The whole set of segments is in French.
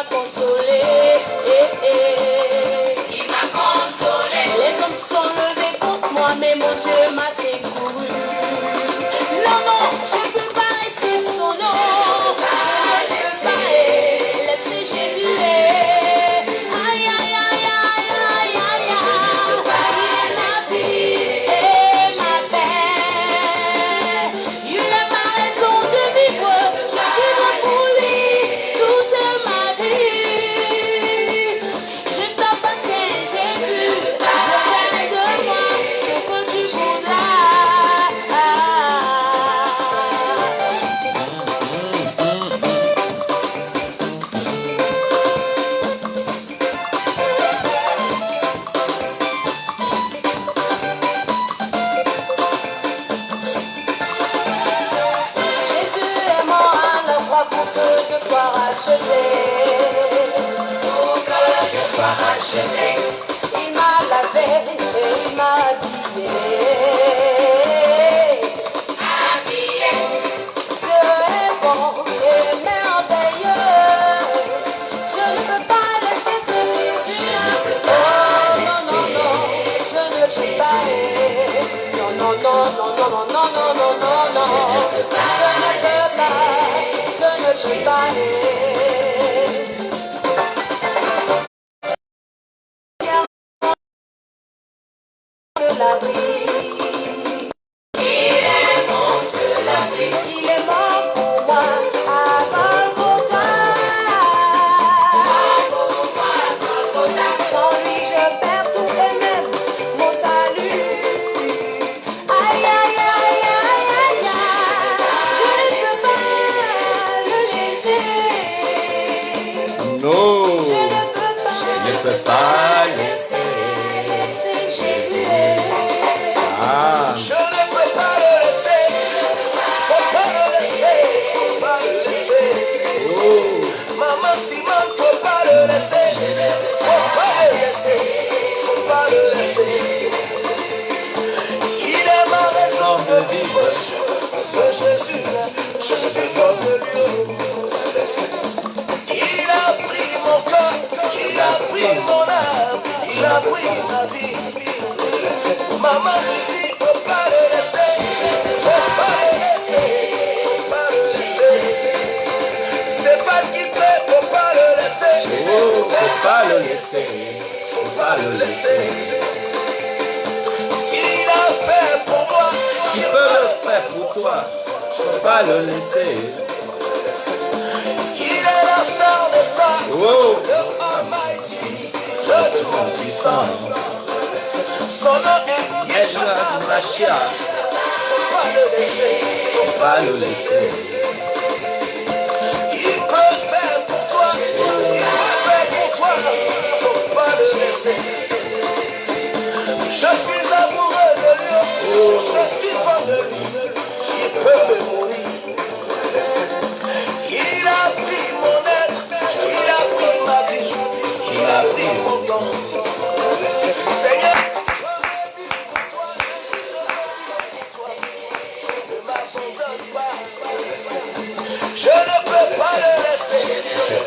consolé. Il m'a consolé. Les hommes sont levés contre moi, mais mon Dieu m'a secouru. Non, non, je ne peux pas laisser son nom. Je ne peux pas laisser Jésus. Aïe, aïe, aïe, aïe, aïe, aïe, aïe. Il est ma vie et ma paix. Il est ma raison de vivre. Je vivrai pour lui toute ma vie. Je t'appartiens, Jésus. Je fais de moi ce que tu voudras. Jésus est mort à la croix pour que je sois racheté. Pour que je sois racheté. Il m'a lavé et il m'a habillé. Habillé. Dieu est bon et merveilleux. Je ne peux pas laisser ce Jésus. Oh non, non, non, je ne peux pas. Non, non, non, non, non, non, non, non, non, non, non. Je ne peux pas. Je ne peux pas. L'abri. Il est mon seul abri. Il est mort pour moi à Golgotha. Sans lui je perds tout et même mon salut. Aïe aïe aïe aïe aïe aïe. Je ne peux pas le laisser. Non, Je ne peux pas laisser. laisser Jésus. Ah, Je ne peux pas le laisser. Faut pas le laisser. Faut pas le laisser. oh, Maman Simone, faut pas le laisser. Faut pas le laisser. Faut pas le laisser. Il est ma raison de vivre. Ce Jésus-là, je suis comme lui. Il a pris mon corps, il a pris mon âme, il a pris ma vie. Maman ici, faut pas le laisser, faut pas le laisser, faut pas le laisser. Stéphane qui plaît, faut pas le laisser, oh, faut pas le laisser. faut pas le laisser. S'il a fait pour moi, Tu peux le faire pour toi. Faut pas le laisser. il est la star des stars, Oh, le Almighty, le Tout-Puissant. Son nom est Ezra Yeshua. du Mashiach. Faut pas le laisser, Faut pas le laisser. il peut faire pour toi, il peut faire pour toi, faut pas le laisser. Je suis amoureux de lui, je suis fan de lui, il peut me mourir. Il a pris mon être, il a pris ma vie, il a pris mon temps. Seigneur, je ne peux pas le laisser.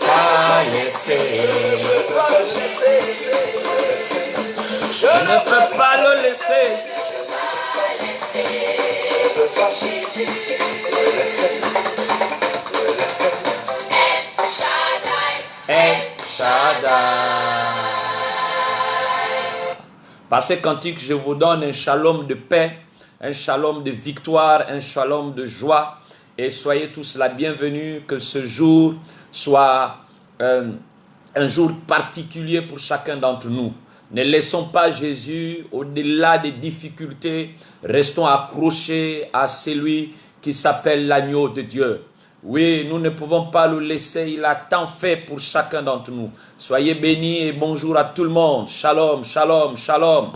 Pas laisser. Je ne peux pas le laisser. Je Je ne peux pas le laisser. peux pas le laisser. El Shaddai. Par ces cantiques, je vous donne un shalom de paix, un shalom de victoire, un shalom de joie. Et soyez tous la bienvenue, que ce jour soit un jour particulier pour chacun d'entre nous. Ne laissons pas Jésus au-delà des difficultés. Restons accrochés à celui qui s'appelle l'agneau de Dieu. Oui, nous ne pouvons pas le laisser. Il a tant fait pour chacun d'entre nous. Soyez bénis et bonjour à tout le monde. Shalom, shalom, shalom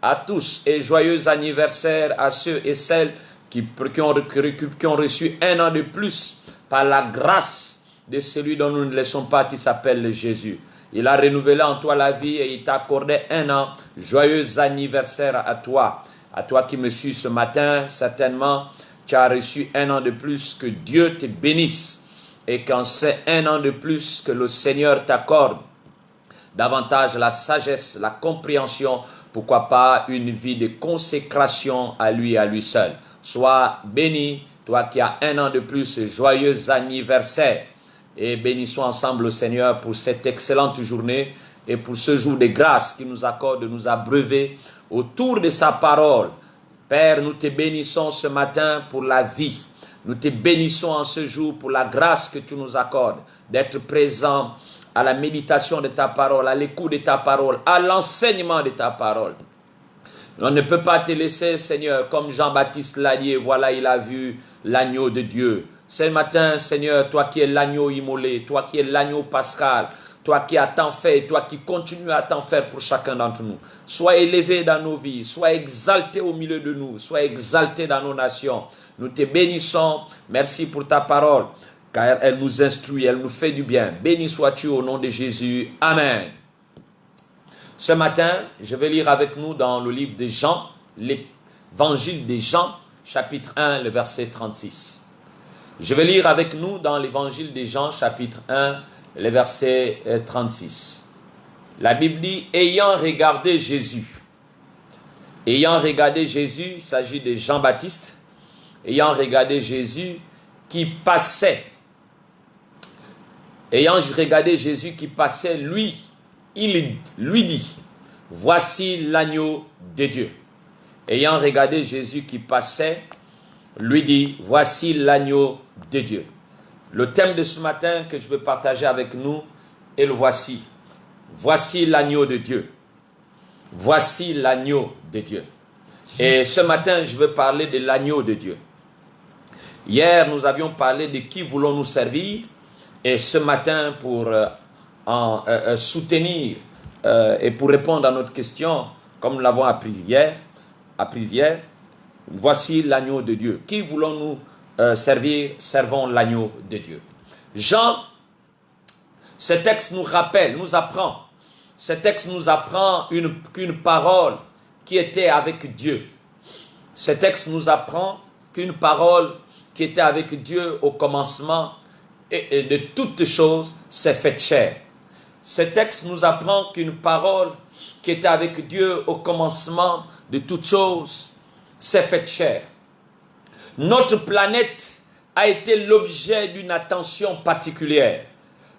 à tous et joyeux anniversaire à ceux et celles qui ont reçu un an de plus par la grâce de celui dont nous ne laissons pas, qui s'appelle Jésus. Il a renouvelé en toi la vie et il t'a accordé un an. Joyeux anniversaire à toi. À toi qui me suis ce matin, certainement, tu as reçu un an de plus. Que Dieu te bénisse. et qu'en ces 1 an de plus que le Seigneur t'accorde davantage la sagesse, la compréhension, pourquoi pas une vie de consécration à lui et à lui seul. Sois béni, toi qui as 1 an de plus, joyeux anniversaire. Et bénissons ensemble le Seigneur pour cette excellente journée et pour ce jour de grâce qu'il nous accorde de nous abreuver autour de sa parole. Père, nous te bénissons ce matin pour la vie. Nous te bénissons en ce jour pour la grâce que tu nous accordes d'être présent à la méditation de ta parole, à l'écoute de ta parole, à l'enseignement de ta parole. On ne peut pas te laisser, Seigneur, comme Jean-Baptiste l'a dit, voilà, il a vu l'agneau de Dieu. Ce matin, Seigneur, toi qui es l'agneau immolé, toi qui es l'agneau pascal, toi qui as tant fait, toi qui continues à tant faire pour chacun d'entre nous. Sois élevé dans nos vies, sois exalté au milieu de nous, sois exalté dans nos nations. Nous te bénissons, merci pour ta parole, car elle nous instruit, elle nous fait du bien. Béni sois-tu au nom de Jésus. Amen. Ce matin, je vais lire avec nous dans le livre de Jean, l'évangile de Jean, chapitre 1, le verset 36. Je vais lire avec nous dans l'évangile de Jean, chapitre 1, le verset 36. La Bible dit, ayant regardé Jésus, il s'agit de Jean-Baptiste, ayant regardé Jésus qui passait, lui, il lui dit, voici l'agneau de Dieu. Ayant regardé Jésus qui passait, lui dit, voici l'agneau de Dieu. Le thème de ce matin que je veux partager avec nous est le voici. Voici l'agneau de Dieu. Voici l'agneau de Dieu. Et ce matin, je veux parler de l'agneau de Dieu. Hier, nous avions parlé de qui voulons-nous servir. Et ce matin, pour soutenir et pour répondre à notre question, comme nous l'avons appris hier, voici l'agneau de Dieu. Qui voulons-nous servir? Servons l'agneau de Dieu. Jean, ce texte nous rappelle, nous apprend. Ce texte nous apprend qu'une parole qui était avec Dieu. Ce texte nous apprend qu'une parole qui était avec Dieu au commencement et de toutes choses s'est faite chair. Ce texte nous apprend qu'une parole qui était avec Dieu au commencement de toutes choses s'est faite chair. Notre planète a été l'objet d'une attention particulière.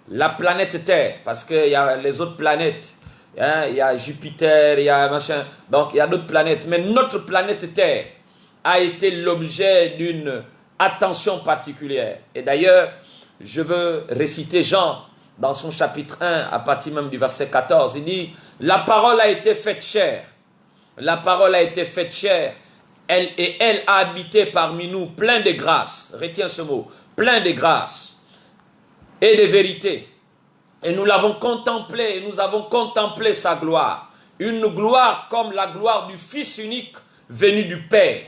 La planète Terre, parce qu'il y a les autres planètes, hein, il y a Jupiter, il y a machin, donc il y a d'autres planètes. Mais notre planète Terre a été l'objet d'une attention particulière. Et d'ailleurs, je veux réciter Jean dans son chapitre 1, à partir même du verset 14. Il dit, la parole a été faite chair. La parole a été faite chair. Elle a habité parmi nous plein de grâce. Retiens ce mot. Plein de grâce et de vérité. Et nous l'avons contemplé, et nous avons contemplé sa gloire. Une gloire comme la gloire du Fils unique venu du Père.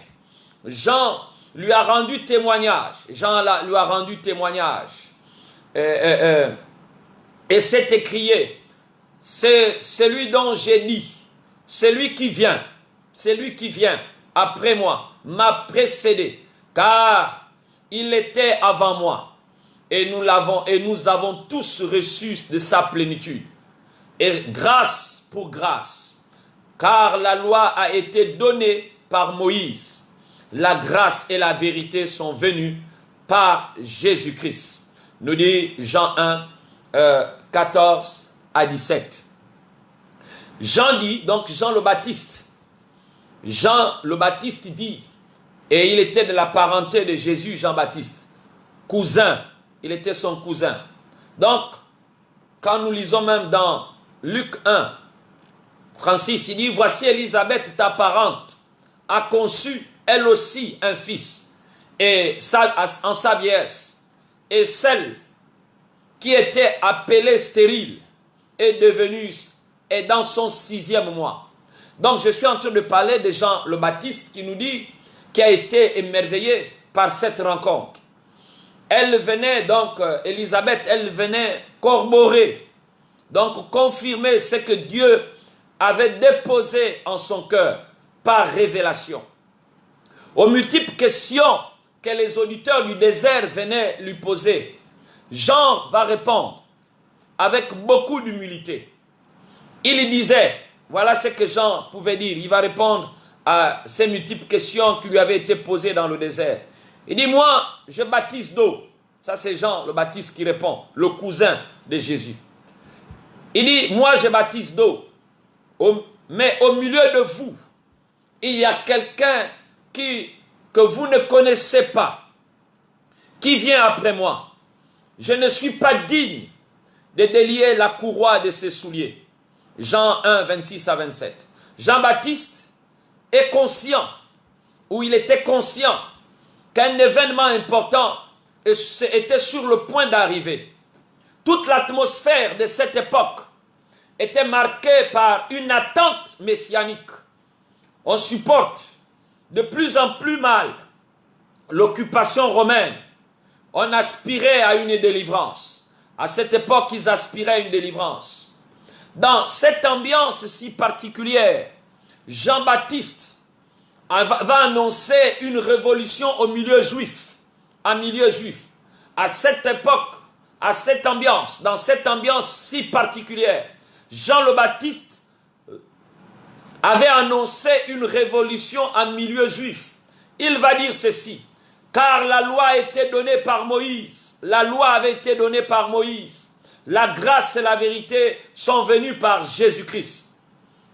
Jean lui a rendu témoignage. Lui a rendu témoignage. Et c'est écrié. C'est celui dont j'ai dit. Celui qui vient après moi, m'a précédé, car il était avant moi, et nous avons tous reçu de sa plénitude, et grâce pour grâce, car la loi a été donnée par Moïse, la grâce et la vérité sont venues par Jésus-Christ, nous dit Jean 1, 14 à 17. Jean dit, donc Jean le Baptiste dit, et il était de la parenté de Jésus, Jean-Baptiste, cousin, il était son cousin. Donc, quand nous lisons même dans Luc 1, 36, il dit, voici Élisabeth, ta parente, a conçu, elle aussi, un fils, et en sa vieillesse, et celle qui était appelée stérile, est dans son 6e mois. Donc, je suis en train de parler de Jean le Baptiste qui nous dit, qui a été émerveillé par cette rencontre. Elle venait donc, Élisabeth, elle venait corroborer, donc confirmer ce que Dieu avait déposé en son cœur par révélation. Aux multiples questions que les auditeurs du désert venaient lui poser, Jean va répondre avec beaucoup d'humilité. Il disait, voilà ce que Jean pouvait dire. Il va répondre à ces multiples questions qui lui avaient été posées dans le désert. Il dit, moi, je baptise d'eau. Ça, c'est Jean le Baptiste qui répond, le cousin de Jésus. Il dit, moi, je baptise d'eau. Mais au milieu de vous, il y a quelqu'un que vous ne connaissez pas, qui vient après moi. Je ne suis pas digne de délier la courroie de ses souliers. Jean 1, 26 à 27. Jean-Baptiste est conscient, ou il était conscient, qu'un événement important était sur le point d'arriver. Toute l'atmosphère de cette époque était marquée par une attente messianique. On supporte de plus en plus mal l'occupation romaine. On aspirait à une délivrance. À cette époque, ils aspiraient à une délivrance. Dans cette ambiance si particulière, Jean-Baptiste va annoncer une révolution au milieu juif. Un milieu juif. À cette époque, à cette ambiance, dans cette ambiance si particulière, Jean le Baptiste avait annoncé une révolution en milieu juif. Il va dire ceci, car la loi a été donnée par Moïse. La loi avait été donnée par Moïse. La grâce et la vérité sont venues par Jésus-Christ.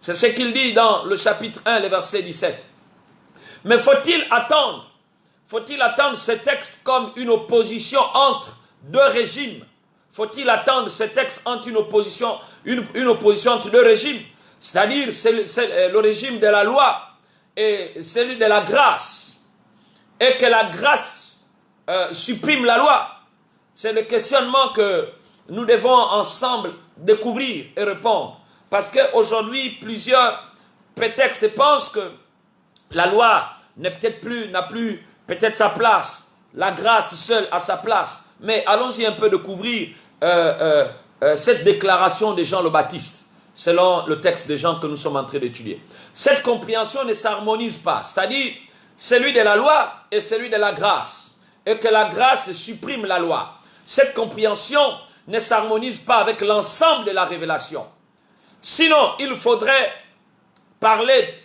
C'est ce qu'il dit dans le chapitre 1, le verset 17. Mais faut-il attendre ce texte comme une opposition entre deux régimes? Faut-il attendre ce texte entre une opposition entre deux régimes? C'est-à-dire le régime de la loi et celui de la grâce. Et que la grâce supprime la loi. C'est le questionnement que nous devons ensemble découvrir et répondre. Parce qu'aujourd'hui, plusieurs prétextes et pensent que la loi n'a plus peut-être sa place. La grâce seule a sa place. Mais allons-y un peu découvrir cette déclaration de Jean le Baptiste, selon le texte de Jean que nous sommes en train d'étudier. Cette compréhension ne s'harmonise pas, c'est-à-dire celui de la loi et celui de la grâce, et que la grâce supprime la loi. Cette compréhension ne s'harmonise pas avec l'ensemble de la révélation. Sinon, il faudrait parler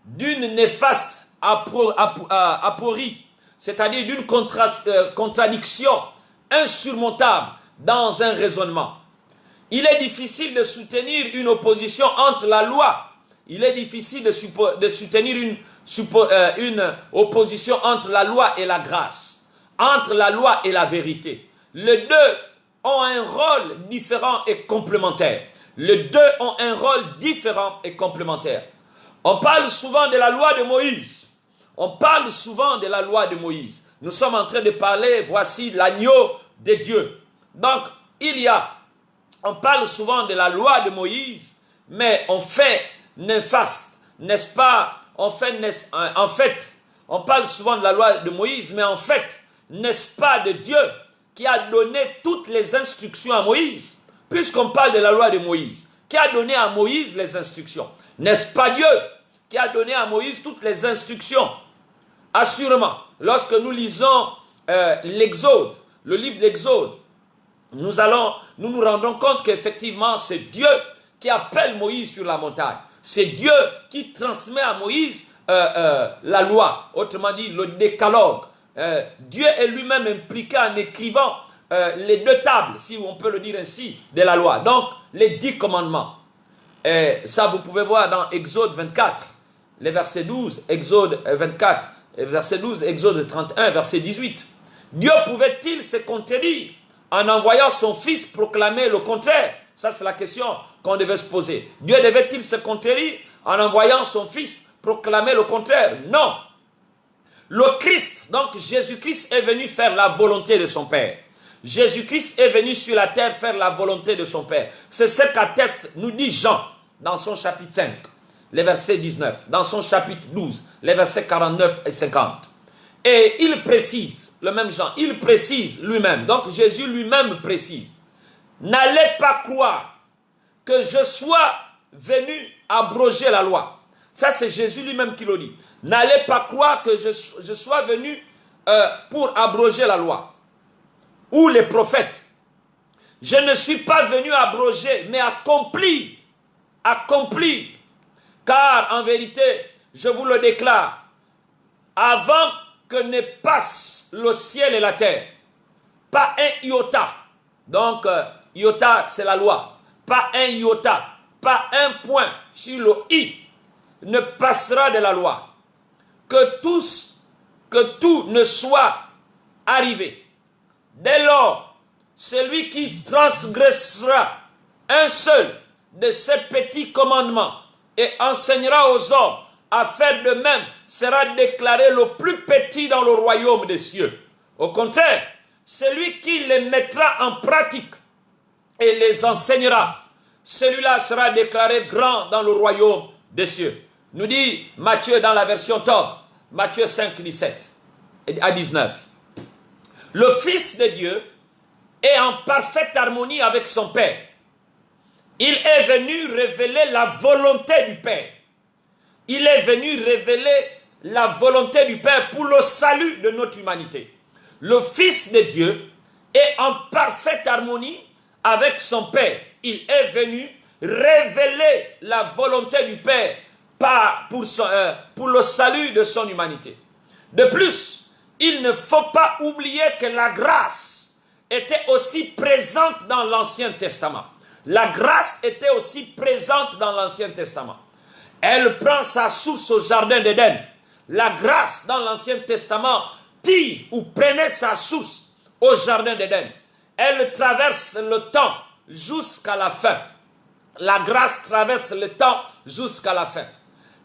d'une néfaste aporie, c'est-à-dire d'une contradiction insurmontable dans un raisonnement. Il est difficile de soutenir une opposition entre la loi. Il est difficile de soutenir une opposition entre la loi et la grâce, entre la loi et la vérité. Les deux ont un rôle différent et complémentaire. Les deux ont un rôle différent et complémentaire. On parle souvent de la loi de Moïse. On parle souvent de la loi de Moïse. Nous sommes en train de parler, voici l'agneau de Dieu. Donc, on parle souvent de la loi de Moïse, mais on fait néfaste, n'est-ce pas? En fait, on parle souvent de la loi de Moïse, mais en fait, n'est-ce pas de Dieu qui a donné toutes les instructions à Moïse? Puisqu'on parle de la loi de Moïse, qui a donné à Moïse les instructions? N'est-ce pas Dieu qui a donné à Moïse toutes les instructions? Assurément, lorsque nous lisons l'Exode, le livre d'Exode, nous nous rendons compte qu'effectivement c'est Dieu qui appelle Moïse sur la montagne. C'est Dieu qui transmet à Moïse la loi, autrement dit le décalogue. Dieu est lui-même impliqué en écrivant les deux tables, si on peut le dire ainsi, de la loi. Donc les 10 commandements. Et ça vous pouvez voir dans Exode 24, les versets 12, Exode 24, verset 12, Exode 31, verset 18. Dieu pouvait-il se contredire en envoyant son fils proclamer le contraire? Ça, c'est la question qu'on devait se poser. Dieu devait-il se contredire en envoyant son fils proclamer le contraire? Non. Le Christ, donc Jésus-Christ est venu faire la volonté de son Père. Jésus-Christ est venu sur la terre faire la volonté de son Père. C'est ce qu'atteste, nous dit Jean, dans son chapitre 5, les versets 19, dans son chapitre 12, les versets 49 et 50. Et il précise, le même Jean, il précise lui-même, donc Jésus lui-même précise, n'allez pas croire que je sois venu abroger la loi. Ça, c'est Jésus lui-même qui le dit. N'allez pas croire que je sois venu pour abroger la loi. Ou les prophètes. Je ne suis pas venu abroger, mais accomplir. Accomplir. Car en vérité, je vous le déclare, avant que ne passe le ciel et la terre, pas un iota. Donc, iota, c'est la loi. Pas un iota, pas un point sur le i ne passera de la loi. Que tout ne soit arrivé. Dès lors, celui qui transgressera un seul de ces petits commandements et enseignera aux hommes à faire de même sera déclaré le plus petit dans le royaume des cieux. Au contraire, celui qui les mettra en pratique et les enseignera, celui-là sera déclaré grand dans le royaume des cieux. Nous dit Matthieu dans la version top, Matthieu 5, 17 à 19. Le Fils de Dieu est en parfaite harmonie avec son Père. Il est venu révéler la volonté du Père. Il est venu révéler la volonté du Père pour le salut de notre humanité. Le Fils de Dieu est en parfaite harmonie avec son Père. Il est venu révéler la volonté du Père pour le salut de son humanité. De plus, il ne faut pas oublier que la grâce était aussi présente dans l'Ancien Testament. La grâce était aussi présente dans l'Ancien Testament. Elle prend sa source au jardin d'Éden. La grâce dans l'Ancien Testament tire ou prenait sa source au jardin d'Éden. Elle traverse le temps jusqu'à la fin. La grâce traverse le temps jusqu'à la fin.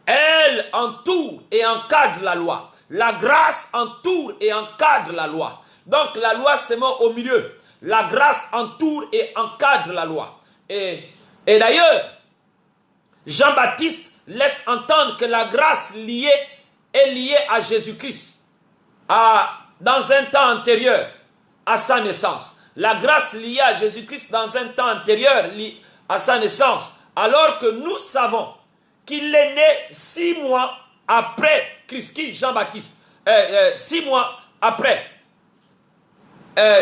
Elle entoure et encadre la loi. La grâce entoure et encadre la loi. Donc la loi se met au milieu. La grâce entoure et encadre la loi. Et d'ailleurs, Jean-Baptiste laisse entendre que la grâce est liée à Jésus-Christ, dans un temps antérieur à sa naissance. La grâce liée à Jésus-Christ dans un temps antérieur à sa naissance, alors que nous savons qu'il est né 6 mois après Christ, Jean-Baptiste, 6 mois après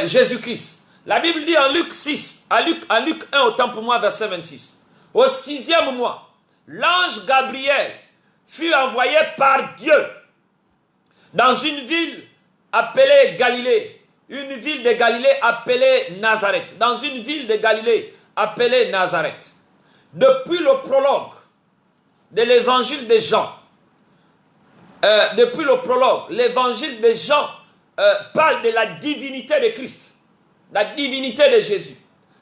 Jésus-Christ. La Bible dit en Luc 6, à Luc 1, autant pour moi, verset 26. Au 6e mois, l'ange Gabriel fut envoyé par Dieu dans une ville appelée Galilée, une ville de Galilée appelée Nazareth, dans une ville de Galilée appelée Nazareth. Depuis le prologue de l'évangile de Jean, l'évangile de Jean parle de la divinité de Christ, la divinité de Jésus.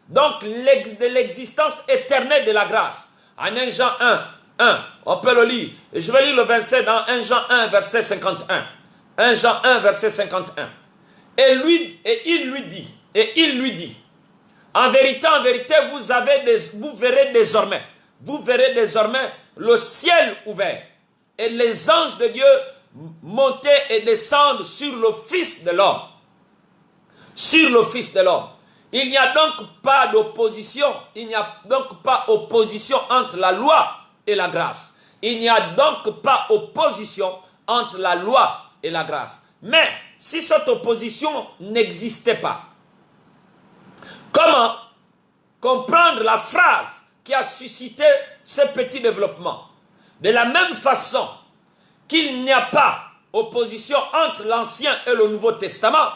Donc, de l'existence éternelle de la grâce. En 1 Jean 1, on peut le lire. Et je vais lire le verset dans 1 Jean 1, verset 51. 1 Jean 1, verset 51. Et il lui dit, en vérité, vous verrez désormais le ciel ouvert et les anges de Dieu monter et descendre sur le Fils de l'homme. Sur le Fils de l'homme. Il n'y a donc pas d'opposition. Il n'y a donc pas opposition entre la loi et la grâce. Il n'y a donc pas opposition entre la loi et la grâce. Mais si cette opposition n'existait pas, comment comprendre la phrase qui a suscité ce petit développement? De la même façon qu'il n'y a pas opposition entre l'Ancien et le Nouveau Testament,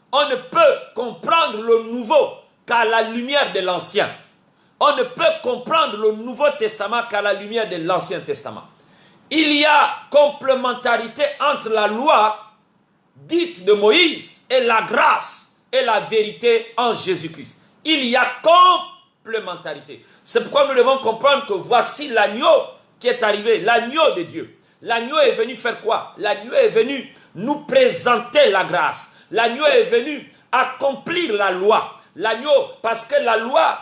on ne peut comprendre le Nouveau qu'à la lumière de l'Ancien. On ne peut comprendre le Nouveau Testament qu'à la lumière de l'Ancien Testament. Il y a complémentarité entre la loi dite de Moïse et la grâce et la vérité en Jésus-Christ. Il y a complémentarité. C'est pourquoi nous devons comprendre que voici l'agneau qui est arrivé, l'agneau de Dieu. L'agneau est venu faire quoi? L'agneau est venu nous présenter la grâce. L'agneau est venu accomplir la loi. L'agneau, parce que la loi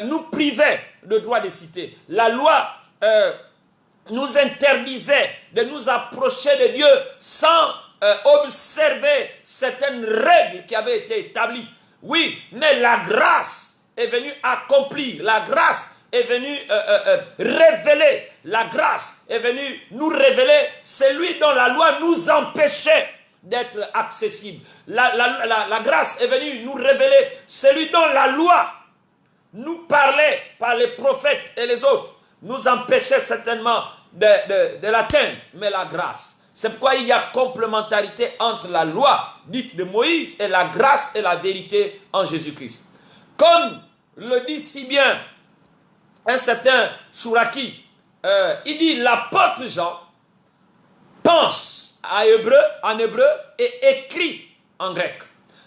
nous privait de droit de cité. La loi nous interdisait de nous approcher de Dieu sans observer certaines règles qui avaient été établies. Oui, mais la grâce est venue accomplir. La grâce est venue révéler. La grâce est venue nous révéler celui dont la loi nous empêchait d'être accessible. La grâce est venue nous révéler celui dont la loi nous parlait par les prophètes et les autres, nous empêchait certainement de l'atteindre, mais la grâce. C'est pourquoi il y a complémentarité entre la loi dite de Moïse et la grâce et la vérité en Jésus-Christ. Comme le dit si bien un certain Chouraki, il dit l'apôtre Jean pense en hébreu et écrit en grec.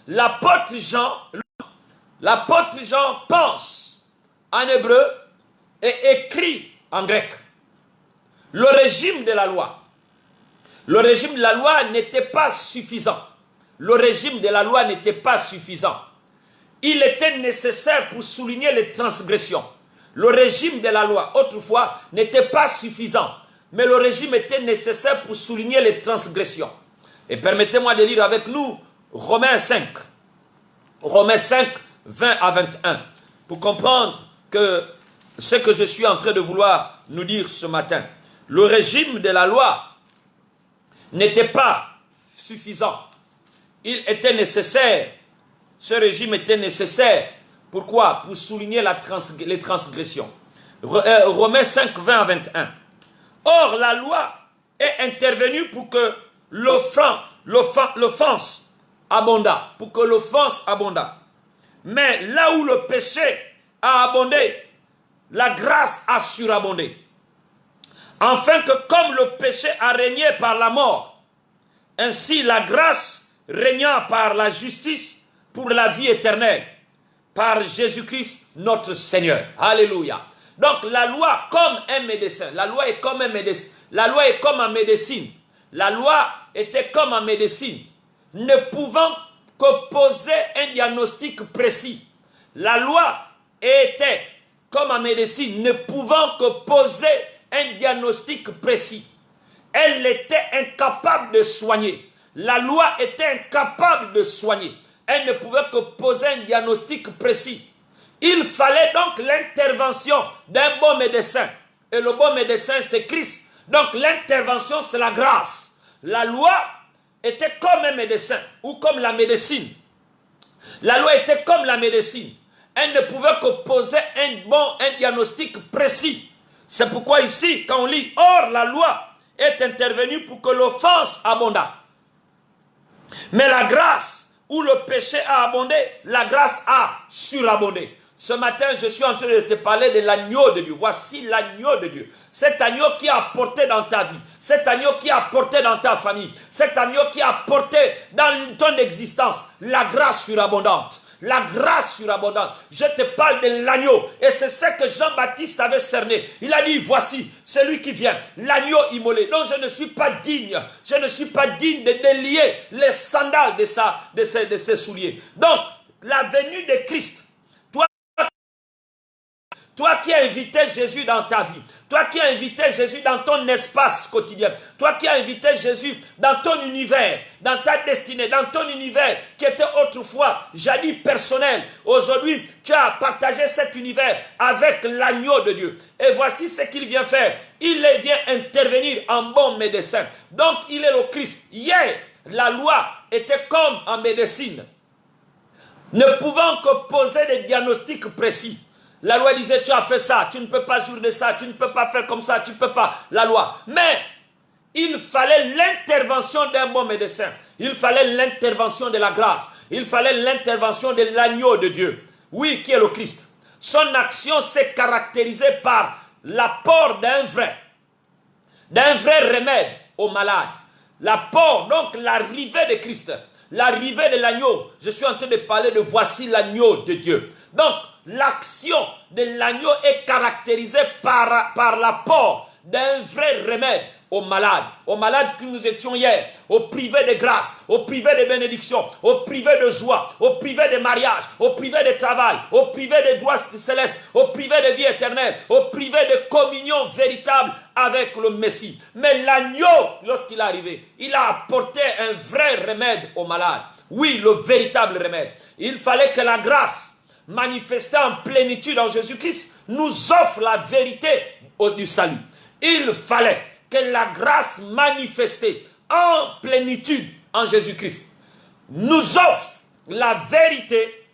L'apôtre Jean pense en hébreu et écrit en grec. Le régime de la loi. Le régime de la loi n'était pas suffisant. Le régime de la loi n'était pas suffisant. Il était nécessaire pour souligner les transgressions. Le régime de la loi, autrefois, n'était pas suffisant. Mais le régime était nécessaire pour souligner les transgressions. Et permettez-moi de lire avec nous Romains 5. Romains 5, 20 à 21. Pour comprendre que ce que je suis en train de vouloir nous dire ce matin. Le régime de la loi n'était pas suffisant. Il était nécessaire. Ce régime était nécessaire. Pourquoi? Pour souligner les transgressions. Romains 5, 20 à 21. Or, la loi est intervenue pour que l'offense abonda. Pour que l'offense abonda. Mais là où le péché a abondé, la grâce a surabondé. Afin que comme le péché a régné par la mort, ainsi la grâce régnant par la justice pour la vie éternelle, par Jésus-Christ notre Seigneur. Alléluia. Donc la loi comme un médecin, la loi est comme un médecin, la loi est comme en médecine. La loi était comme en médecine, ne pouvant que poser un diagnostic précis. La loi était comme en médecine, ne pouvant que poser un diagnostic précis. Elle était incapable de soigner. La loi était incapable de soigner. Elle ne pouvait que poser un diagnostic précis. Il fallait donc l'intervention d'un bon médecin. Et le bon médecin, c'est Christ. Donc l'intervention, c'est la grâce. La loi était comme un médecin ou comme la médecine. La loi était comme la médecine. Elle ne pouvait que poser un diagnostic précis. C'est pourquoi ici, quand on lit, or la loi est intervenue pour que l'offense abonda. Mais la grâce, où le péché a abondé, la grâce a surabondé. Ce matin, je suis en train de te parler de l'agneau de Dieu. Voici l'agneau de Dieu. Cet agneau qui a apporté dans ta vie. Cet agneau qui a apporté dans ta famille. Cet agneau qui a apporté dans ton existence la grâce surabondante. La grâce surabondante. Je te parle de l'agneau. Et c'est ce que Jean-Baptiste avait cerné. Il a dit, voici celui qui vient. L'agneau immolé. Donc je ne suis pas digne. Je ne suis pas digne de délier les sandales de ses souliers. Donc, la venue de Christ. Toi qui as invité Jésus dans ta vie, toi qui as invité Jésus dans ton espace quotidien, toi qui as invité Jésus dans ton univers, dans ta destinée, dans ton univers qui était autrefois jadis personnel, aujourd'hui tu as partagé cet univers avec l'agneau de Dieu. Et voici ce qu'il vient faire. Il vient intervenir en bon médecin. Donc il est le Christ. Hier, la loi était comme en médecine, ne pouvant que poser des diagnostics précis. La loi disait, tu as fait ça, tu ne peux pas jurer de ça, tu ne peux pas faire comme ça, tu ne peux pas. La loi. Mais, il fallait l'intervention d'un bon médecin. Il fallait l'intervention de la grâce. Il fallait l'intervention de l'agneau de Dieu. Oui, qui est le Christ. Son action s'est caractérisée par l'apport d'un vrai remède aux malades. L'apport, donc l'arrivée de Christ. L'arrivée de l'agneau. Je suis en train de parler de voici l'agneau de Dieu. Donc, l'action de l'agneau est caractérisée par l'apport d'un vrai remède aux malades que nous étions hier, aux privés de grâce, aux privés de bénédiction, aux privés de joie, aux privés de mariage, aux privés de travail, aux privés de joie céleste, aux privés de vie éternelle, aux privés de communion véritable avec le Messie. Mais l'agneau, lorsqu'il est arrivé, il a apporté un vrai remède aux malades. Oui, le véritable remède. Il fallait que la grâce manifestée en plénitude en Jésus-Christ nous offre la vérité du salut. Il fallait que la grâce manifestée en plénitude en Jésus-Christ, nous offre la vérité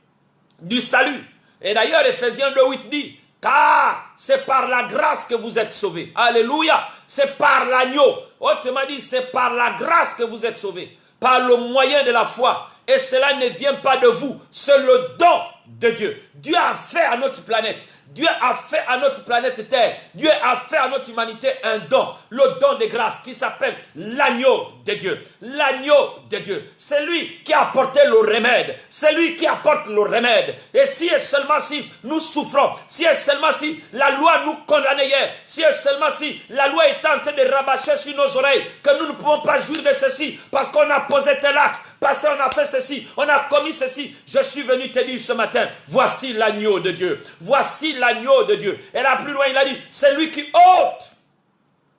du salut. Et d'ailleurs, Ephésiens 2:8 dit, car c'est par la grâce que vous êtes sauvés. Alléluia. C'est par l'agneau. Autrement dit, c'est par la grâce que vous êtes sauvés. Par le moyen de la foi. Et cela ne vient pas de vous. C'est le don de Dieu. Dieu a fait à notre planète. Dieu a fait à notre planète Terre. Dieu a fait à notre humanité un don. Le don de grâce qui s'appelle l'agneau de Dieu. L'agneau de Dieu. C'est lui qui a apporté le remède. C'est lui qui apporte le remède. Et si et seulement si nous souffrons, si et seulement si la loi nous condamnait hier, si et seulement si la loi est en train de rabâcher sur nos oreilles, que nous ne pouvons pas jouir de ceci, parce qu'on a posé tel acte, parce qu'on a fait ceci, on a commis ceci. Je suis venu te dire ce matin, voici l'agneau de Dieu. Voici l'agneau de Dieu. Et là plus loin il a dit, c'est lui qui ôte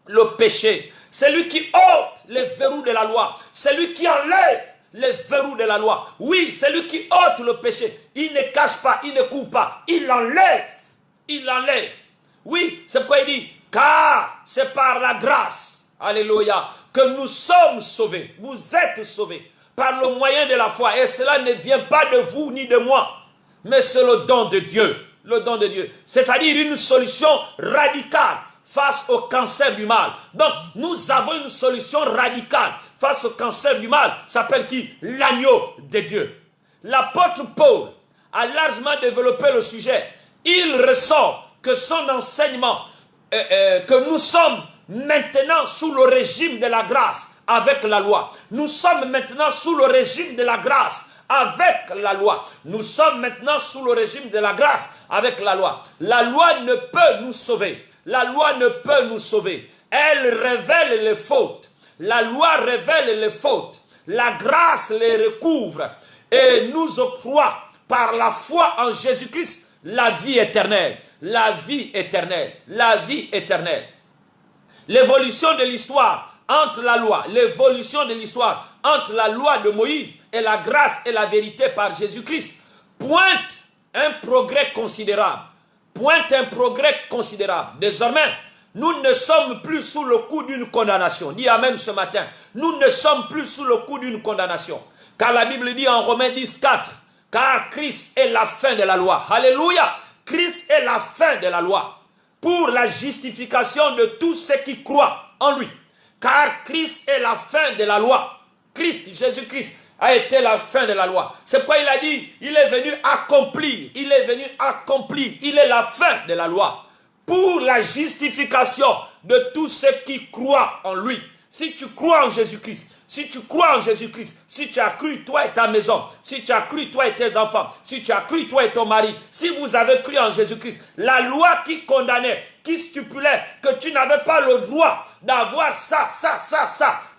le péché. C'est lui qui ôte les verrous de la loi. C'est lui qui enlève les verrous de la loi. Oui, c'est lui qui ôte le péché. Il ne cache pas, il ne coupe pas. Il l'enlève. Il l'enlève. Oui, c'est pourquoi il dit, car c'est par la grâce, alléluia, que nous sommes sauvés. Vous êtes sauvés par le moyen de la foi. Et cela ne vient pas de vous ni de moi, mais c'est le don de Dieu. Le don de Dieu. C'est-à-dire une solution radicale face au cancer du mal. Donc, nous avons une solution radicale face au cancer du mal. Ça s'appelle qui? L'agneau de Dieu. L'apôtre Paul a largement développé le sujet. Il ressort que son enseignement, que nous sommes maintenant sous le régime de la grâce avec la loi. Nous sommes maintenant sous le régime de la grâce avec la loi. Nous sommes maintenant sous le régime de la grâce avec la loi. La loi ne peut nous sauver. La loi ne peut nous sauver. Elle révèle les fautes. La loi révèle les fautes. La grâce les recouvre et nous octroie par la foi en Jésus-Christ la vie éternelle. La vie éternelle. La vie éternelle. L'évolution de l'histoire entre la loi, l'évolution de l'histoire entre la loi de Moïse et la grâce et la vérité par Jésus-Christ pointe un progrès considérable. Pointe un progrès considérable. Désormais, nous ne sommes plus sous le coup d'une condamnation. Dis Amen ce matin. Nous ne sommes plus sous le coup d'une condamnation. Car la Bible dit en Romains 10:4, car Christ est la fin de la loi. Alléluia. Christ est la fin de la loi pour la justification de tous ceux qui croient en lui. Car Christ est la fin de la loi. Christ, Jésus-Christ, a été la fin de la loi. C'est pourquoi il a dit, il est venu accomplir. Il est venu accomplir. Il est la fin de la loi. Pour la justification de tous ceux qui croient en lui. Si tu crois en Jésus-Christ, si tu crois en Jésus-Christ, si tu as cru toi et ta maison, si tu as cru toi et tes enfants, si tu as cru toi et ton mari, si vous avez cru en Jésus-Christ, la loi qui condamnait, qui stipulait que tu n'avais pas le droit d'avoir ça,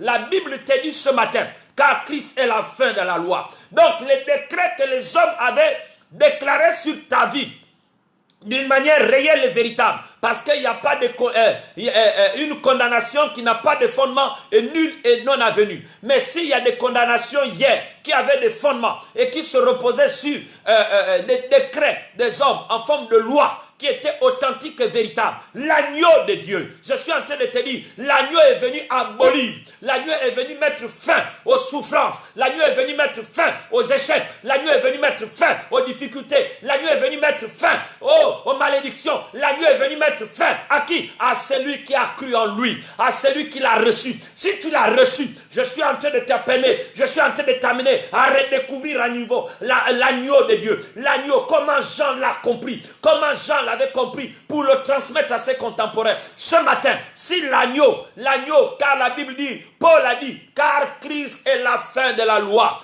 la Bible te dit ce matin, car Christ est la fin de la loi. Donc les décrets que les hommes avaient déclarés sur ta vie, d'une manière réelle et véritable, parce qu'il n'y a pas de une condamnation qui n'a pas de fondement et nulle et non avenue. Mais s'il y a des condamnations hier qui avaient des fondements et qui se reposaient sur des décrets des hommes en forme de loi qui étaient authentiques et véritables, l'agneau de Dieu, je suis en train de te dire, l'agneau est venu abolir, l'agneau est venu mettre fin aux souffrances, l'agneau est venu mettre fin aux échecs, l'agneau est venu mettre fin aux difficultés, l'agneau est venu mettre fin aux malédictions, l'agneau est venu mettre fin à qui? À celui qui a cru en lui, à celui qui l'a reçu. Si tu l'as reçu, je suis en train de t'appeler, je suis en train de t'amener à redécouvrir à nouveau l'agneau de Dieu, l'agneau, comment Jean l'a compris, comment Jean l'avait compris pour le transmettre à ses contemporains. Ce matin, si l'agneau, car la Bible dit, Paul a dit, car Christ est la fin de la loi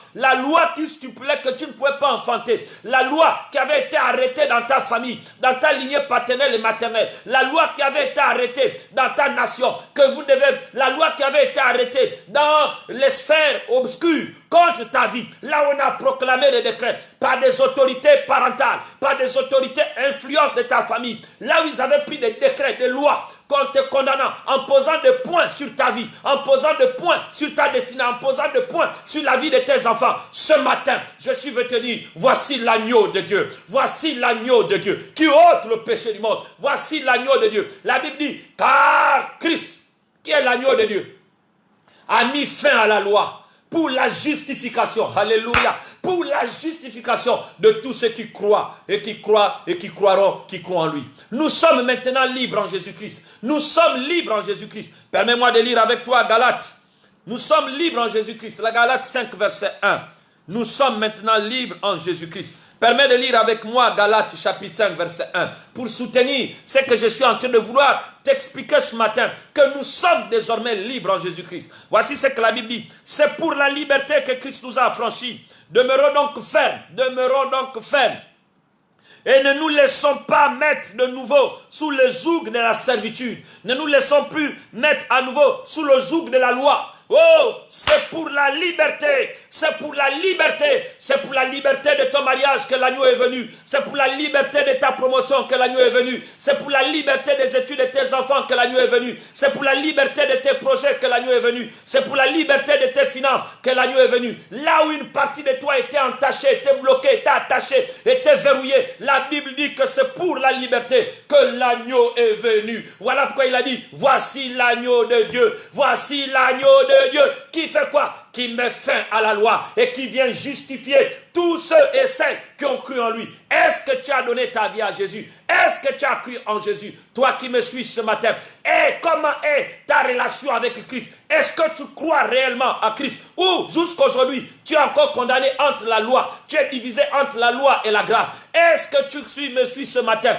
qui stipulait que tu ne pouvais pas enfanter, la loi qui avait été arrêtée dans ta famille, dans ta lignée paternelle et maternelle, la loi qui avait été arrêtée dans ta nation, la loi qui avait été arrêtée dans les sphères obscures contre ta vie, là où on a proclamé les décrets par des autorités parentales, par des autorités influentes de ta famille, là où ils avaient pris des décrets, des lois contre te condamnant, en posant des points sur ta vie, en posant des points sur ta destinée, en posant des points sur la vie de tes enfants. Ce matin, je suis venu te dire, voici l'agneau de Dieu, voici l'agneau de Dieu qui ôte le péché du monde, voici l'agneau de Dieu. La Bible dit, car Christ, qui est l'agneau de Dieu, a mis fin à la loi pour la justification, alléluia, pour la justification de tous ceux qui croient et qui croient et qui croiront, qui croient en lui. Nous sommes maintenant libres en Jésus-Christ. Nous sommes libres en Jésus-Christ. Permets-moi de lire avec toi Galates. Nous sommes libres en Jésus-Christ. La Galates 5, verset 1. Nous sommes maintenant libres en Jésus-Christ. Permets de lire avec moi Galates chapitre 5 verset 1 pour soutenir ce que je suis en train de vouloir t'expliquer ce matin, que nous sommes désormais libres en Jésus-Christ. Voici ce que la Bible dit. C'est pour la liberté que Christ nous a affranchis. Demeurons donc fermes. Et ne nous laissons pas mettre de nouveau sous le joug de la servitude. Ne nous laissons plus mettre à nouveau sous le joug de la loi. Oh, c'est pour la liberté, c'est pour la liberté, c'est pour la liberté de ton mariage que l'agneau est venu, c'est pour la liberté de ta promotion que l'agneau est venu, c'est pour la liberté des études de tes enfants que l'agneau est venu, c'est pour la liberté de tes projets que l'agneau est venu, c'est pour la liberté de tes finances que l'agneau est venu. Là où une partie de toi était entachée, était bloquée, était attachée, était verrouillée, la Bible dit que c'est pour la liberté que l'agneau est venu. Voilà pourquoi il a dit, voici l'agneau de Dieu, voici l'agneau de Dieu, qui fait quoi? Qui met fin à la loi et qui vient justifier tous ceux et celles qui ont cru en lui. Est-ce que tu as donné ta vie à Jésus? Est-ce que tu as cru en Jésus? Toi qui me suis ce matin, et comment est ta relation avec Christ? Est-ce que tu crois réellement à Christ? Ou jusqu'aujourd'hui, tu es encore condamné entre la loi, tu es divisé entre la loi et la grâce? Est-ce que tu me suis ce matin?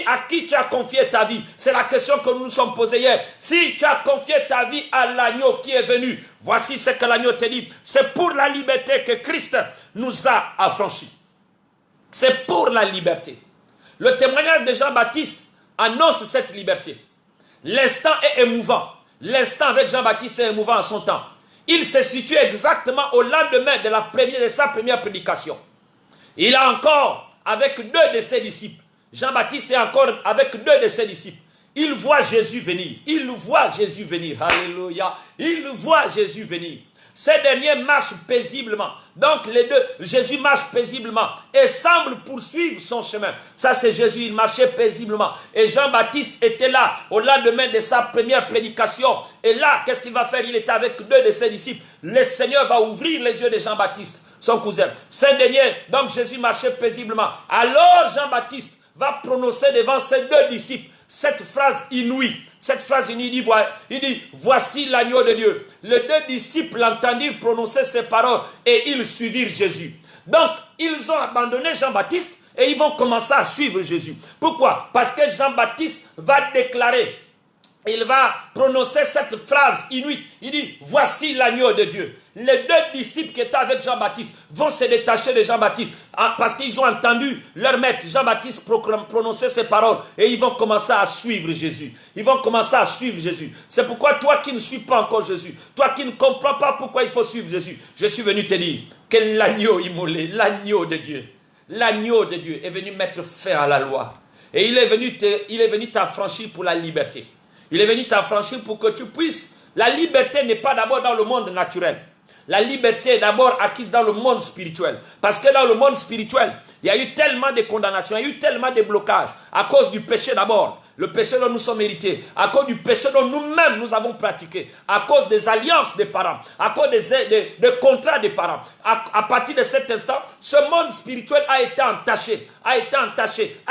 À qui tu as confié ta vie? C'est la question que nous nous sommes posée hier. Si tu as confié ta vie à l'agneau qui est venu, voici ce que l'agneau te dit. C'est pour la liberté que Christ nous a affranchis. C'est pour la liberté. Le témoignage de Jean-Baptiste annonce cette liberté. L'instant est émouvant. L'instant avec Jean-Baptiste est émouvant en son temps. Il se situe exactement au lendemain de sa première prédication. Il a encore avec deux de ses disciples. Jean-Baptiste est encore avec deux de ses disciples. Il voit Jésus venir. Il voit Jésus venir. Alléluia. Il voit Jésus venir. Ces derniers marchent paisiblement. Donc les deux, Jésus marche paisiblement et semble poursuivre son chemin. Ça c'est Jésus, il marchait paisiblement. Et Jean-Baptiste était là au lendemain de sa première prédication. Et là, qu'est-ce qu'il va faire? Il était avec deux de ses disciples. Le Seigneur va ouvrir les yeux de Jean-Baptiste, son cousin. Ces derniers, donc Jésus marchait paisiblement. Alors Jean-Baptiste va prononcer devant ses deux disciples cette phrase inouïe. Cette phrase inouïe, il dit, voici l'agneau de Dieu. Les deux disciples l'entendirent prononcer ces paroles et ils suivirent Jésus. Donc, ils ont abandonné Jean-Baptiste et ils vont commencer à suivre Jésus. Pourquoi? Parce que Jean-Baptiste va déclarer, il va prononcer cette phrase inouïe. Il dit, voici l'agneau de Dieu. Les deux disciples qui étaient avec Jean-Baptiste vont se détacher de Jean-Baptiste parce qu'ils ont entendu leur maître Jean-Baptiste prononcer ces paroles et ils vont commencer à suivre Jésus. Ils vont commencer à suivre Jésus. C'est pourquoi toi qui ne suis pas encore Jésus, toi qui ne comprends pas pourquoi il faut suivre Jésus, je suis venu te dire que l'agneau immolé, l'agneau de Dieu est venu mettre fin à la loi. Et il est venu t'affranchir pour la liberté. Il est venu t'affranchir pour que tu puisses. La liberté n'est pas d'abord dans le monde naturel. La liberté est d'abord acquise dans le monde spirituel. Parce que dans le monde spirituel, il y a eu tellement de condamnations, il y a eu tellement de blocages. À cause du péché d'abord. Le péché dont nous sommes hérités. À cause du péché dont nous-mêmes nous avons pratiqué. À cause des alliances des parents. À cause des contrats des parents. À partir de cet instant, ce monde spirituel a été entaché. A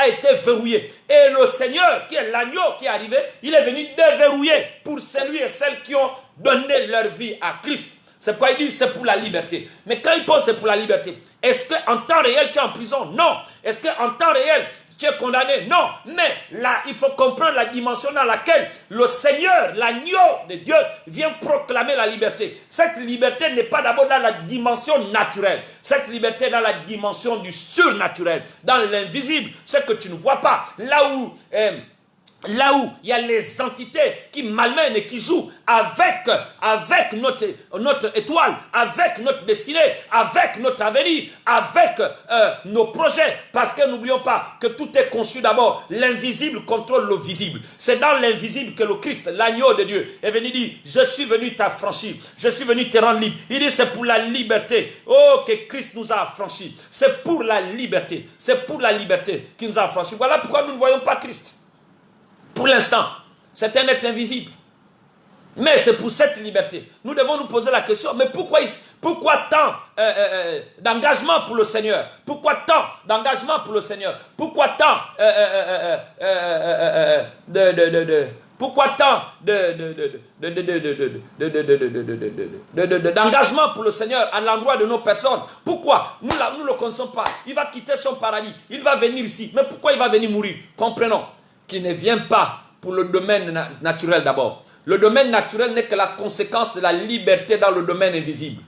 été verrouillé. Et le Seigneur, qui est l'agneau qui est arrivé, il est venu déverrouiller pour celui et celles qui ont donné leur vie à Christ. C'est pourquoi il dit c'est pour la liberté. Mais quand il pense c'est pour la liberté, est-ce qu'en temps réel tu es en prison? Non. Est-ce qu'en temps réel tu es condamné? Non. Mais là, il faut comprendre la dimension dans laquelle le Seigneur, l'agneau de Dieu, vient proclamer la liberté. Cette liberté n'est pas d'abord dans la dimension naturelle. Cette liberté est dans la dimension du surnaturel, dans l'invisible, ce que tu ne vois pas. Là où il y a les entités qui malmènent et qui jouent avec notre étoile, avec notre destinée, avec notre avenir, avec nos projets. Parce que n'oublions pas que tout est conçu d'abord. L'invisible contrôle le visible. C'est dans l'invisible que le Christ, l'agneau de Dieu, est venu dire, je suis venu t'affranchir, je suis venu te rendre libre. Il dit, c'est pour la liberté. Oh, que Christ nous a affranchis. C'est pour la liberté. C'est pour la liberté qu'il nous a affranchis. Voilà pourquoi nous ne voyons pas Christ. Pour l'instant, c'est un être invisible. Mais c'est pour cette liberté. Nous devons nous poser la question, mais pourquoi tant d'engagement pour le Seigneur? Pourquoi tant d'engagement pour le Seigneur? Pourquoi tant d'engagement pour le Seigneur à l'endroit de nos personnes? Pourquoi? Nous ne le connaissons pas. Il va quitter son paradis. Il va venir ici. Mais pourquoi il va venir mourir? Comprenons qu'il ne vient pas pour le domaine naturel d'abord. Le domaine naturel n'est que la conséquence de la liberté dans le domaine invisible.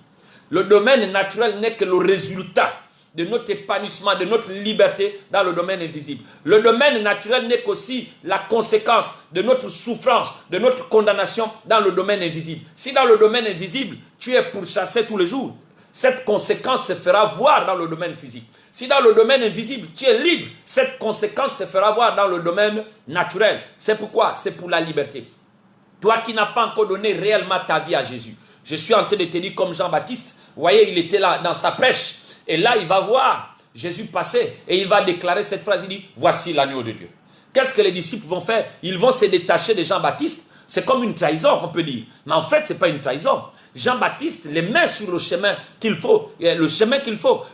Le domaine naturel n'est que le résultat de notre épanouissement, de notre liberté dans le domaine invisible. Le domaine naturel n'est qu'aussi la conséquence de notre souffrance, de notre condamnation dans le domaine invisible. Si dans le domaine invisible, tu es pourchassé tous les jours, cette conséquence se fera voir dans le domaine physique. Si dans le domaine invisible, tu es libre, cette conséquence se fera voir dans le domaine naturel. C'est pourquoi? C'est pour la liberté. Toi qui n'as pas encore donné réellement ta vie à Jésus. Je suis en train de te dire comme Jean-Baptiste. Vous voyez, il était là dans sa prêche. Et là, il va voir Jésus passer. Et il va déclarer cette phrase. Il dit, voici l'agneau de Dieu. Qu'est-ce que les disciples vont faire? Ils vont se détacher de Jean-Baptiste. C'est comme une trahison, on peut dire. Mais en fait, ce n'est pas une trahison. Jean-Baptiste les met sur le chemin qu'il faut.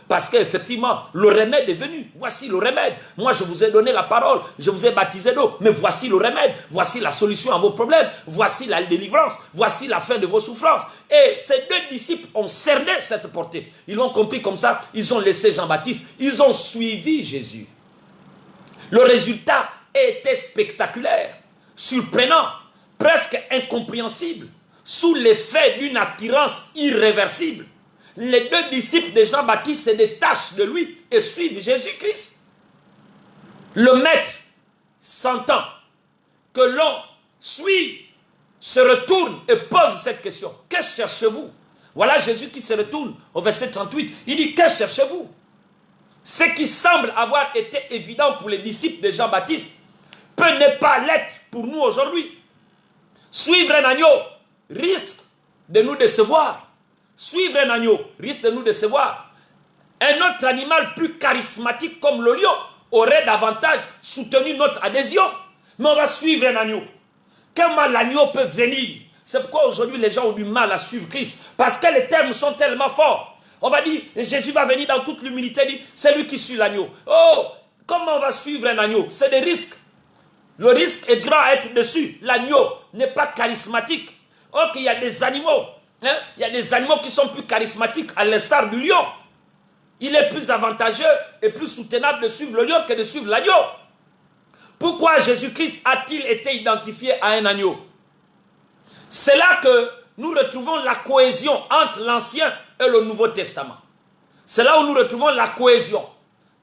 Parce qu'effectivement, le remède est venu. Voici le remède. Moi, je vous ai donné la parole. Je vous ai baptisé d'eau. Mais voici le remède. Voici la solution à vos problèmes. Voici la délivrance. Voici la fin de vos souffrances. Et ces deux disciples ont cerné cette portée. Ils l'ont compris comme ça. Ils ont laissé Jean-Baptiste. Ils ont suivi Jésus. Le résultat était spectaculaire, surprenant, presque incompréhensible, sous l'effet d'une attirance irréversible. Les deux disciples de Jean-Baptiste se détachent de lui et suivent Jésus-Christ. Le maître, sentant que l'on suive, se retourne et pose cette question. Que cherchez-vous? Voilà Jésus qui se retourne au verset 38. Il dit, que cherchez-vous? Ce qui semble avoir été évident pour les disciples de Jean-Baptiste peut ne pas l'être pour nous aujourd'hui. Suivre un agneau risque de nous décevoir. Suivre un agneau risque de nous décevoir. Un autre animal plus charismatique comme le lion aurait davantage soutenu notre adhésion. Mais on va suivre un agneau. Comment l'agneau peut venir? C'est pourquoi aujourd'hui les gens ont du mal à suivre Christ. Parce que les termes sont tellement forts. On va dire, Jésus va venir dans toute l'humilité, dit, c'est lui qui suit l'agneau. Oh, comment on va suivre un agneau? C'est des risques. Le risque est grand à être dessus. L'agneau n'est pas charismatique. Or qu'il y a des animaux. Il y a des animaux qui sont plus charismatiques, à l'instar du lion. Il est plus avantageux et plus soutenable de suivre le lion que de suivre l'agneau. Pourquoi Jésus-Christ a-t-il été identifié à un agneau? C'est là que nous retrouvons la cohésion entre l'Ancien et le Nouveau Testament. C'est là où nous retrouvons la cohésion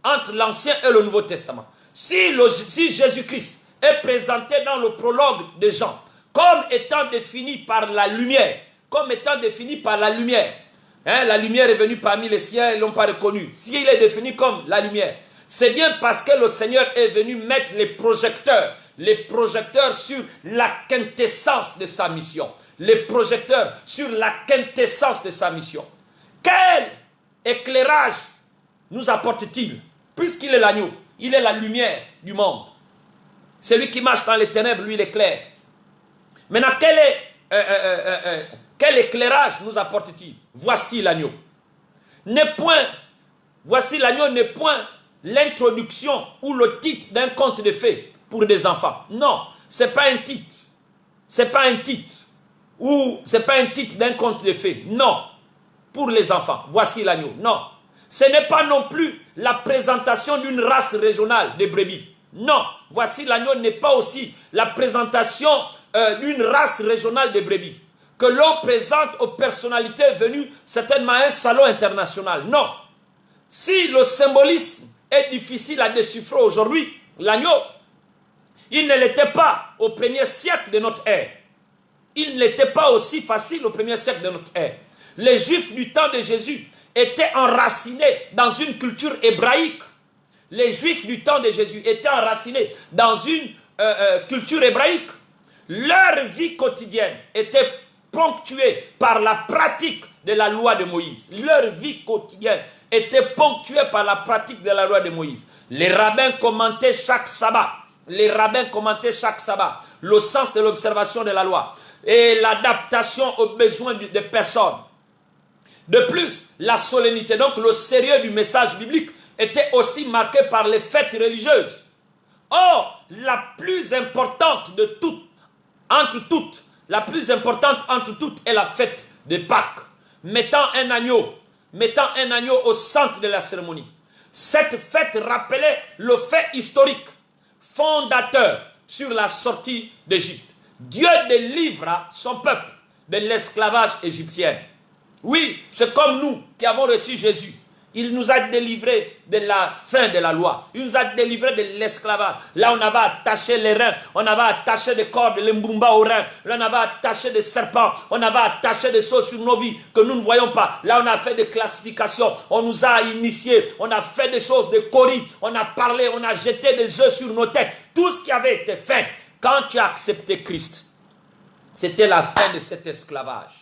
entre l'Ancien et le Nouveau Testament. Si Jésus-Christ est présenté dans le prologue de Jean comme étant défini par la lumière, la lumière est venue parmi les siens et ils ne l'ont pas reconnu. S'il est défini comme la lumière, c'est bien parce que le Seigneur est venu mettre les projecteurs sur la quintessence de sa mission. Les projecteurs sur la quintessence de sa mission. Quel éclairage nous apporte-t-il? Puisqu'il est l'agneau, il est la lumière du monde. Celui qui marche dans les ténèbres, lui, il éclaire. Maintenant, quel éclairage nous apporte-t-il? Voici l'agneau. Voici l'agneau n'est point l'introduction ou le titre d'un conte de fées pour des enfants. Non, ce n'est pas un titre. Ce n'est pas un titre. Ou ce n'est pas un titre d'un conte de fées. Non, pour les enfants. Voici l'agneau. Non. Ce n'est pas non plus la présentation d'une race régionale de brebis. Non, voici l'agneau n'est pas aussi la présentation d'une race régionale de brebis que l'on présente aux personnalités venues certainement à un salon international. Non. Si le symbolisme est difficile à déchiffrer aujourd'hui, l'agneau, il ne l'était pas au premier siècle de notre ère. Il n'était pas aussi facile au premier siècle de notre ère. Les Juifs du temps de Jésus étaient enracinés dans une culture hébraïque. Les Juifs du temps de Jésus étaient enracinés dans une culture hébraïque. Leur vie quotidienne était ponctuée par la pratique de la loi de Moïse. Leur vie quotidienne était ponctuée par la pratique de la loi de Moïse. Les rabbins commentaient chaque sabbat. Le sens de l'observation de la loi. et l'adaptation aux besoins des personnes. De plus, la solennité, donc le sérieux du message biblique, était aussi marqué par les fêtes religieuses. Or, la plus importante de toutes, la plus importante entre toutes est la fête de Pâques, mettant un agneau au centre de la cérémonie. Cette fête rappelait le fait historique, fondateur sur la sortie d'Égypte. Dieu délivra son peuple de l'esclavage égyptien. Oui, c'est comme nous qui avons reçu Jésus. Il nous a délivrés de la fin de la loi. Il nous a délivrés de l'esclavage. Là, on avait attaché les reins. On avait attaché des cordes, les mbumba aux reins. Là, on avait attaché des serpents. On avait attaché des choses sur nos vies que nous ne voyons pas. Là, on a fait des classifications. On nous a initiés. On a fait des choses, des coris. On a parlé, on a jeté des œufs sur nos têtes. Tout ce qui avait été fait. Quand tu as accepté Christ, c'était la fin de cet esclavage.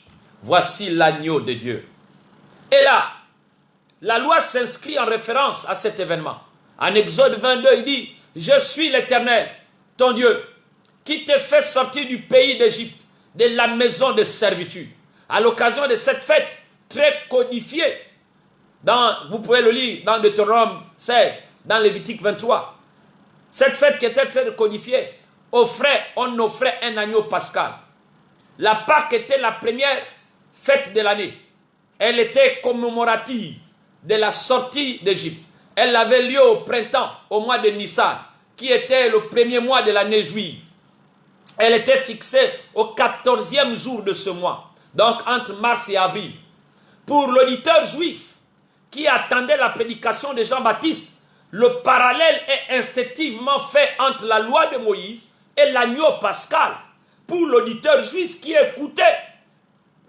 Voici l'agneau de Dieu. Et là, la loi s'inscrit en référence à cet événement. En Exode 22, il dit, « Je suis l'Éternel, ton Dieu, qui te fait sortir du pays d'Égypte, de la maison de servitude. » À l'occasion de cette fête très codifiée, vous pouvez le lire dans Deutéronome 16, dans Lévitique 23. Cette fête qui était très codifiée, on offrait un agneau pascal. La Pâque était la première fête de l'année. Elle était commémorative de la sortie d'Égypte. Elle avait lieu au printemps, au mois de Nissan, qui était le premier mois de l'année juive. Elle était fixée au 14e jour de ce mois, donc entre mars et avril. Pour l'auditeur juif qui attendait la prédication de Jean-Baptiste, le parallèle est instinctivement fait entre la loi de Moïse et l'agneau pascal. Pour l'auditeur juif qui écoutait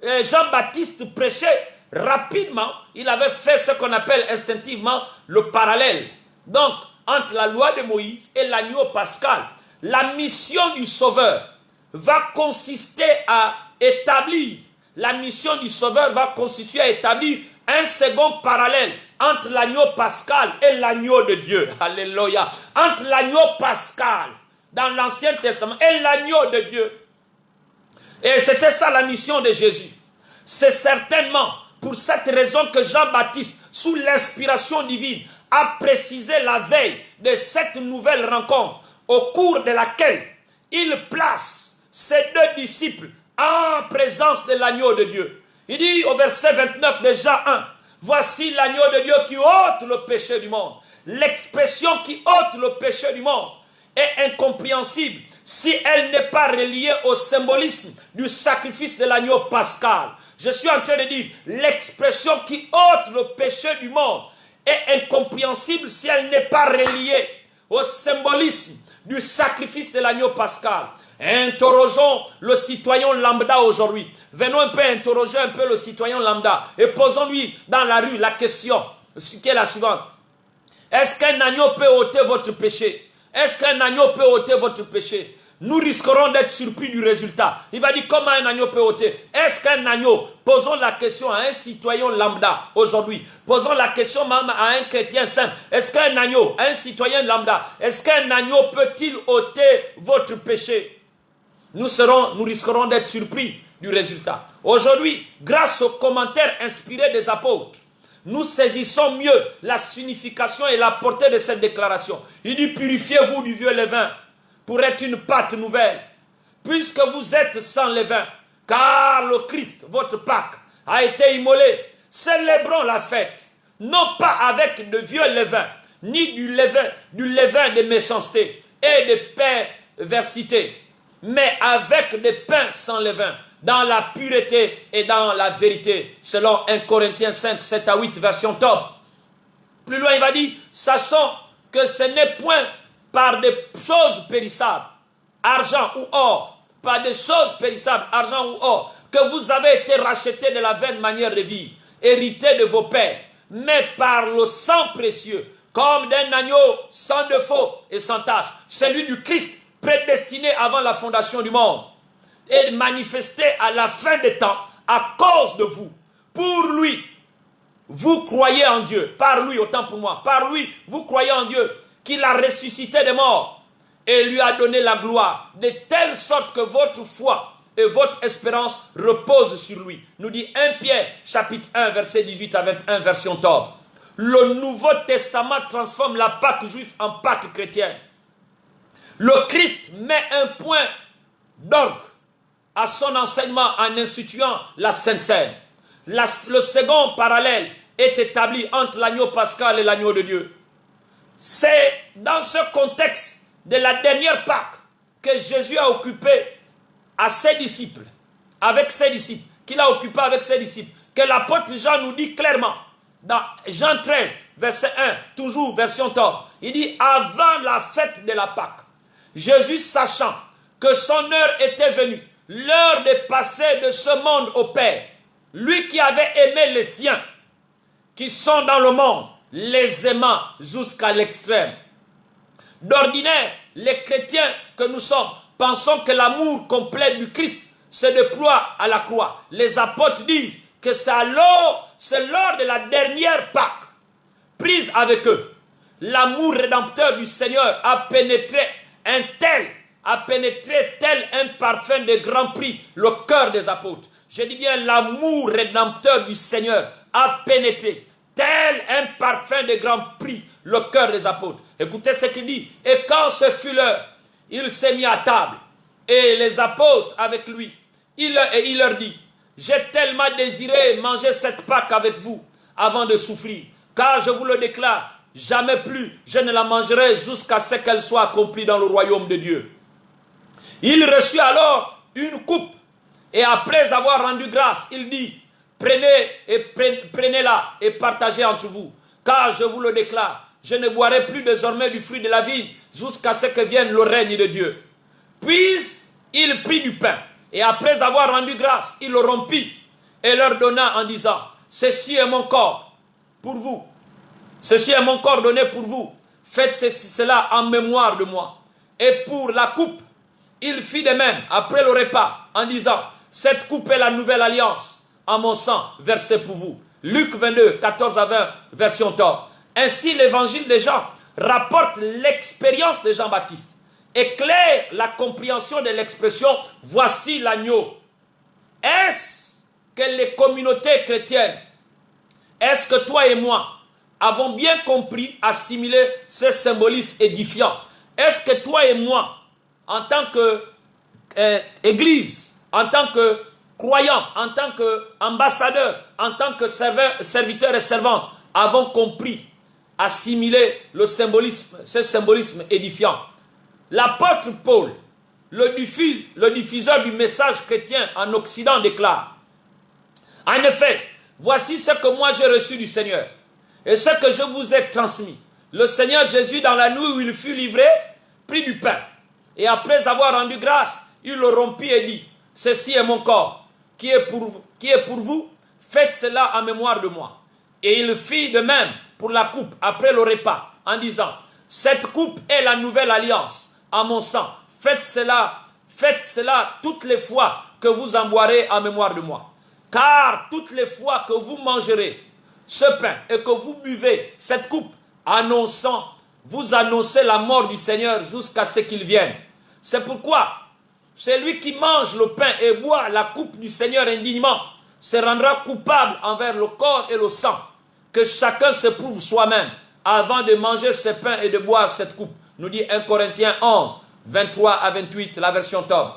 Jean-Baptiste prêcher, rapidement, il avait fait ce qu'on appelle instinctivement le parallèle. Donc, entre la loi de Moïse et l'agneau pascal, la mission du Sauveur va consister à établir, un second parallèle entre l'agneau pascal et l'agneau de Dieu. Alléluia. Entre l'agneau pascal dans l'Ancien Testament et l'agneau de Dieu. Et c'était ça la mission de Jésus. C'est certainement pour cette raison que Jean-Baptiste, sous l'inspiration divine, a précisé la veille de cette nouvelle rencontre, au cours de laquelle il place ses deux disciples en présence de l'agneau de Dieu. Il dit au verset 29 de Jean 1, « Voici l'agneau de Dieu qui ôte le péché du monde. » L'expression qui ôte le péché du monde est incompréhensible si elle n'est pas reliée au symbolisme du sacrifice de l'agneau pascal. Je suis en train de dire, l'expression qui ôte le péché du monde est incompréhensible si elle n'est pas reliée au symbolisme du sacrifice de l'agneau pascal. Interrogeons le citoyen lambda aujourd'hui. Venons un peu interroger un peu le citoyen lambda et posons-lui dans la rue la question qui est la suivante. Est-ce qu'un agneau peut ôter votre péché? Est-ce qu'un agneau peut ôter votre péché? Nous risquerons d'être surpris du résultat. Il va dire comment un agneau peut ôter. Est-ce qu'un agneau, posons la question à un citoyen lambda aujourd'hui, posons la question même à un chrétien simple. Est-ce qu'un agneau, un citoyen lambda, est-ce qu'un agneau peut-il ôter votre péché? Nous risquerons d'être surpris du résultat. Aujourd'hui, grâce aux commentaires inspirés des apôtres, nous saisissons mieux la signification et la portée de cette déclaration. Il dit, purifiez-vous du vieux levain pour être une pâte nouvelle, puisque vous êtes sans levain, car le Christ, votre Pâque, a été immolé. Célébrons la fête, non pas avec de vieux levain, ni du levain de méchanceté et de perversité, mais avec des pains sans levain, dans la pureté et dans la vérité, selon 1 Corinthiens 5, 7 à 8, version top. Plus loin, il va dire, sachant que ce n'est point par des choses périssables, argent ou or, par des choses périssables, argent ou or, que vous avez été rachetés de la vaine manière de vivre, hérité de vos pères, mais par le sang précieux, comme d'un agneau sans défaut et sans tache, celui du Christ prédestiné avant la fondation du monde, et manifesté à la fin des temps à cause de vous. Pour lui, vous croyez en Dieu. Par lui, autant pour moi. Par lui, vous croyez en Dieu, qu'il a ressuscité des morts et lui a donné la gloire, de telle sorte que votre foi et votre espérance repose sur lui. Nous dit 1 Pierre, chapitre 1, verset 18 à 21, version Torbe. Le Nouveau Testament transforme la Pâque juive en Pâque chrétienne. Le Christ met un point d'orgue à son enseignement en instituant la Sainte Seine. Le second parallèle est établi entre l'agneau pascal et l'agneau de Dieu. C'est dans ce contexte de la dernière Pâque que Jésus a occupé à ses disciples, avec ses disciples, qu'il a occupé avec ses disciples, que l'apôtre Jean nous dit clairement, dans Jean 13, verset 1, toujours version Torbe, il dit, avant la fête de la Pâque, Jésus sachant que son heure était venue, l'heure de passer de ce monde au Père, lui qui avait aimé les siens, qui sont dans le monde, les aimant jusqu'à l'extrême. D'ordinaire, les chrétiens que nous sommes, pensons que l'amour complet du Christ se déploie à la croix. Les apôtres disent que c'est lors de la dernière Pâque, prise avec eux. L'amour rédempteur du Seigneur a pénétré tel un parfum de grand prix le cœur des apôtres. Je dis bien l'amour rédempteur du Seigneur a pénétré tel un parfum de grand prix le cœur des apôtres. Écoutez ce qu'il dit. Et quand ce fut l'heure, il s'est mis à table et les apôtres avec lui. Il leur dit, j'ai tellement désiré manger cette Pâque avec vous avant de souffrir, car je vous le déclare, jamais plus je ne la mangerai jusqu'à ce qu'elle soit accomplie dans le royaume de Dieu. Il reçut alors une coupe et après avoir rendu grâce, il dit, prenez-la et partagez entre vous, car je vous le déclare, je ne boirai plus désormais du fruit de la vigne jusqu'à ce que vienne le règne de Dieu. Puis il prit du pain et après avoir rendu grâce, il le rompit et leur donna en disant, ceci est mon corps pour vous, ceci est mon corps donné pour vous, faites cela en mémoire de moi. Et pour la coupe, il fit de même après le repas en disant, cette coupe est la nouvelle alliance en mon sang versé pour vous. Luc 22, 14 à 20, version Torbe. Ainsi l'évangile de Jean rapporte l'expérience de Jean-Baptiste, éclaire la compréhension de l'expression « voici l'agneau ». Est-ce que les communautés chrétiennes, est-ce que toi et moi avons bien compris, assimilé ce symbolisme édifiant? Est-ce que toi et moi, en tant qu'Église, en tant que croyants, en tant qu'ambassadeurs, en tant que serviteurs et servantes, avons compris, assimilé le symbolisme, ce symbolisme édifiant? L'apôtre Paul, le diffuseur du message chrétien en Occident, déclare, en effet, voici ce que moi j'ai reçu du Seigneur et ce que je vous ai transmis. Le Seigneur Jésus, dans la nuit où il fut livré, prit du pain et après avoir rendu grâce, il le rompit et dit, ceci est mon corps qui est pour vous, faites cela en mémoire de moi. Et il fit de même pour la coupe après le repas en disant, cette coupe est la nouvelle alliance en mon sang, faites cela toutes les fois que vous en boirez en mémoire de moi. Car toutes les fois que vous mangerez ce pain et que vous buvez cette coupe, vous annoncez la mort du Seigneur jusqu'à ce qu'il vienne. C'est pourquoi celui qui mange le pain et boit la coupe du Seigneur indignement se rendra coupable envers le corps et le sang. Que chacun se prouve soi-même avant de manger ce pain et de boire cette coupe. Nous dit 1 Corinthiens 11, 23 à 28, la version Torbe.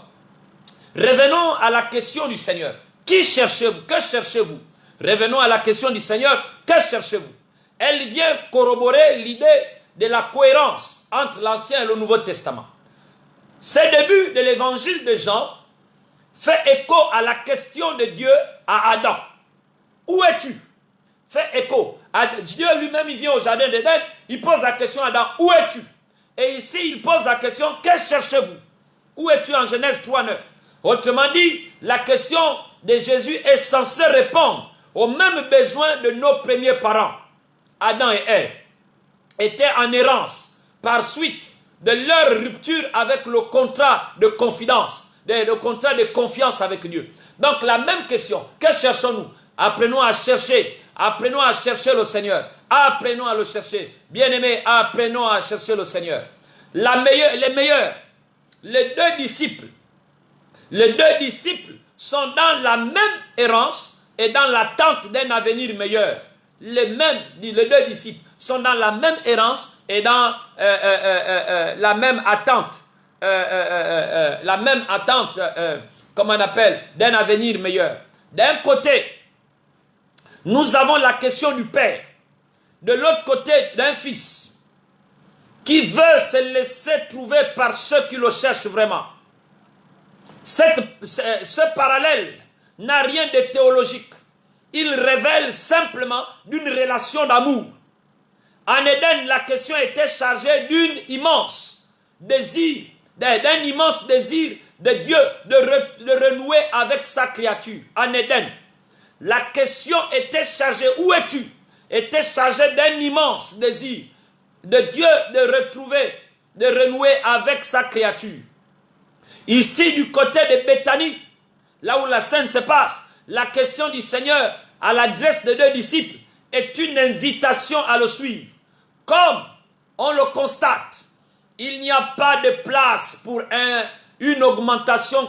Revenons à la question du Seigneur. Qui cherchez-vous? Que cherchez-vous? Revenons à la question du Seigneur. Que cherchez-vous? Elle vient corroborer l'idée de la cohérence entre l'Ancien et le Nouveau Testament. Ce début de l'évangile de Jean fait écho à la question de Dieu à Adam. Où es-tu? Fait écho. Dieu lui-même, il vient au jardin d'Éden, il pose la question à Adam, où es-tu? Et ici, il pose la question, que cherchez-vous? Où es-tu en Genèse 3:9? Autrement dit, la question de Jésus est censée répondre aux mêmes besoins de nos premiers parents. Adam et Ève étaient en errance par suite de leur rupture avec le contrat de confidence, le contrat de confiance avec Dieu. Donc la même question, que cherchons-nous? Apprenons à chercher le Seigneur. Apprenons à le chercher. Bien-aimés, apprenons à chercher le Seigneur. Les deux disciples Les deux disciples sont dans la même errance et dans l'attente d'un avenir meilleur. Les deux disciples sont dans la même errance et dans la même attente. Comment on appelle, d'un avenir meilleur. D'un côté, nous avons la question du Père. De l'autre côté, d'un fils qui veut se laisser trouver par ceux qui le cherchent vraiment. Ce parallèle n'a rien de théologique. Il révèle simplement d'une relation d'amour. En Éden, la question était chargée d'un immense désir de Dieu de renouer avec sa créature. En Éden, la question était chargée, où es-tu? Était chargée d'un immense désir de Dieu de renouer avec sa créature. Ici, du côté de Béthanie, là où la scène se passe, la question du Seigneur à l'adresse des deux disciples est une invitation à le suivre. Comme on le constate, il n'y a pas de place pour une augmentation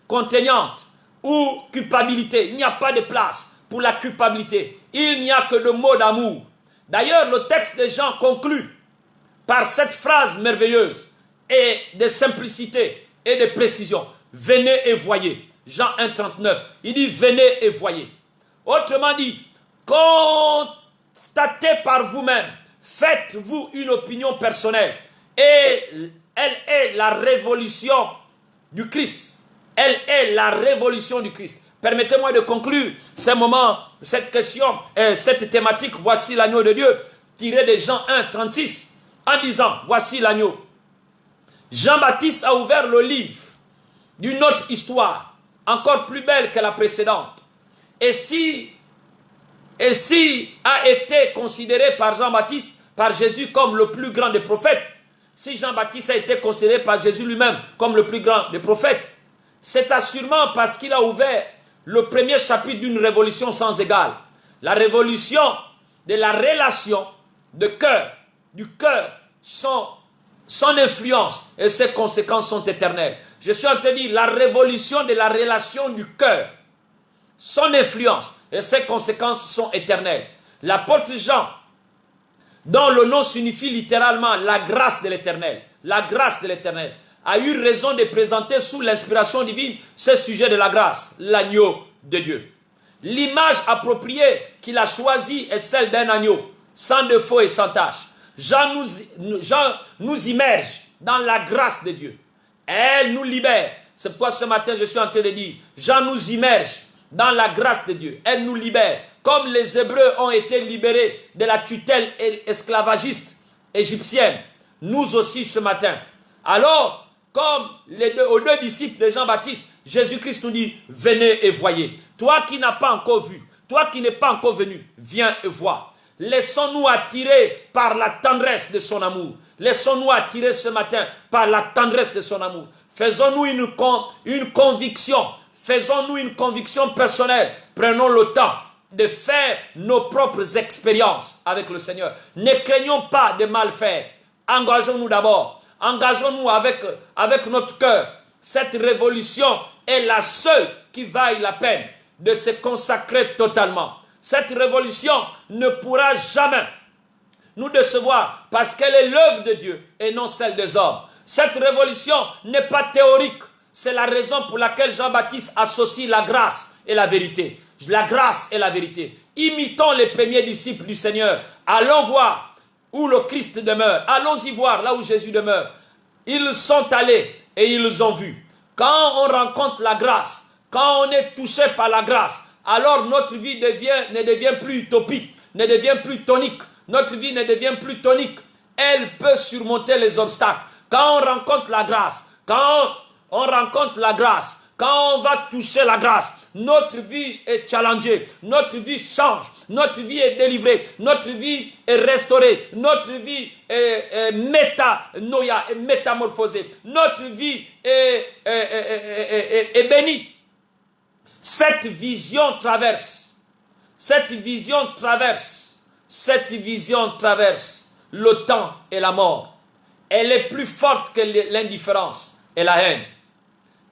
contraignante ou culpabilité. Il n'y a pas de place pour la culpabilité. Il n'y a que de mots d'amour. D'ailleurs, le texte de Jean conclut par cette phrase merveilleuse et de simplicité et de précision. Venez et voyez. Jean 1,39. Il dit venez et voyez. Autrement dit, constatez par vous-même. Faites-vous une opinion personnelle. Et elle est la révolution du Christ. Elle est la révolution du Christ. Permettez-moi de conclure ce moment, cette question, cette thématique. Voici l'agneau de Dieu, tiré de Jean 1,36, en disant, voici l'agneau. Jean-Baptiste a ouvert le livre d'une autre histoire, encore plus belle que la précédente. Et si a été considéré par Jean-Baptiste, par Jésus comme le plus grand des prophètes, si Jean-Baptiste a été considéré par Jésus lui-même comme le plus grand des prophètes, c'est assurément parce qu'il a ouvert le premier chapitre d'une révolution sans égale. La révolution de la relation de cœur, du cœur, son influence et ses conséquences sont éternelles. Je suis en train de dire la révolution de la relation du cœur, son influence et ses conséquences sont éternelles. L'apôtre Jean, dont le nom signifie littéralement la grâce de l'éternel, a eu raison de présenter sous l'inspiration divine ce sujet de la grâce, l'agneau de Dieu. L'image appropriée qu'il a choisie est celle d'un agneau, sans défaut et sans tache. Jean nous immerge dans la grâce de Dieu. Elle nous libère. C'est pourquoi ce matin je suis en train de dire, Jean nous immerge dans la grâce de Dieu. Elle nous libère. Comme les Hébreux ont été libérés de la tutelle esclavagiste égyptienne, nous aussi ce matin. Alors, comme aux deux disciples de Jean-Baptiste, Jésus-Christ nous dit, venez et voyez. Toi qui n'as pas encore vu, toi qui n'es pas encore venu, viens et vois. Laissons-nous attirer par la tendresse de son amour. Laissons-nous attirer ce matin par la tendresse de son amour. Faisons-nous une conviction. Faisons-nous une conviction personnelle. Prenons le temps de faire nos propres expériences avec le Seigneur. Ne craignons pas de mal faire. Engageons-nous d'abord. Engageons-nous avec notre cœur. Cette révolution est la seule qui vaille la peine de se consacrer totalement. Cette révolution ne pourra jamais nous décevoir parce qu'elle est l'œuvre de Dieu et non celle des hommes. Cette révolution n'est pas théorique. C'est la raison pour laquelle Jean-Baptiste associe la grâce et la vérité. La grâce et la vérité. Imitons les premiers disciples du Seigneur. Allons voir où le Christ demeure. Allons-y voir là où Jésus demeure. Ils sont allés et ils ont vu. Quand on rencontre la grâce, quand on est touché par la grâce, alors notre vie ne devient plus utopique, ne devient plus tonique. Notre vie ne devient plus tonique. Elle peut surmonter les obstacles. Quand on rencontre la grâce, quand on va toucher la grâce, notre vie est challengée, notre vie change, notre vie est délivrée, notre vie est restaurée, notre vie est métanoïa, est métamorphosée, notre vie est bénie. Cette vision traverse le temps et la mort. Elle est plus forte que l'indifférence et la haine.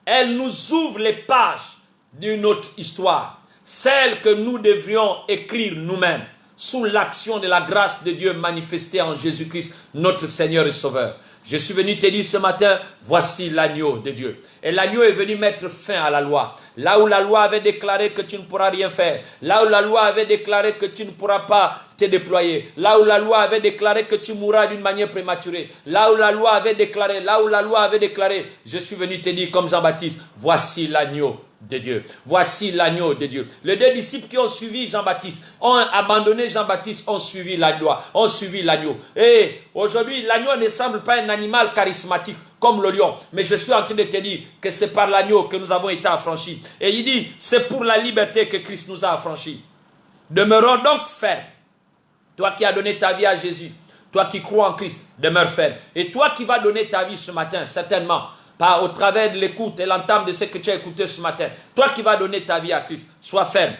elle nous ouvre les pages d'une autre histoire, celle que nous devrions écrire nous-mêmes, sous l'action de la grâce de Dieu manifestée en Jésus-Christ, notre Seigneur et Sauveur. Je suis venu te dire ce matin, voici l'agneau de Dieu. Et l'agneau est venu mettre fin à la loi. Là où la loi avait déclaré que tu ne pourras rien faire. Là où la loi avait déclaré que tu ne pourras pas te déployer. Là où la loi avait déclaré que tu mourras d'une manière prématurée. Là où la loi avait déclaré, je suis venu te dire comme Jean-Baptiste, voici l'agneau de Dieu. Voici l'agneau de Dieu. Les deux disciples qui ont suivi Jean-Baptiste, ont abandonné Jean-Baptiste, ont suivi la loi, ont suivi l'agneau. Et aujourd'hui, l'agneau ne semble pas un animal charismatique comme le lion. Mais je suis en train de te dire que c'est par l'agneau que nous avons été affranchis. Et il dit, c'est pour la liberté que Christ nous a affranchis. Demeurons donc fermes. Toi qui as donné ta vie à Jésus, toi qui crois en Christ, demeure ferme. Et toi qui vas donner ta vie ce matin, certainement, au travers de l'écoute et l'entame de ce que tu as écouté ce matin. Toi qui vas donner ta vie à Christ, sois ferme.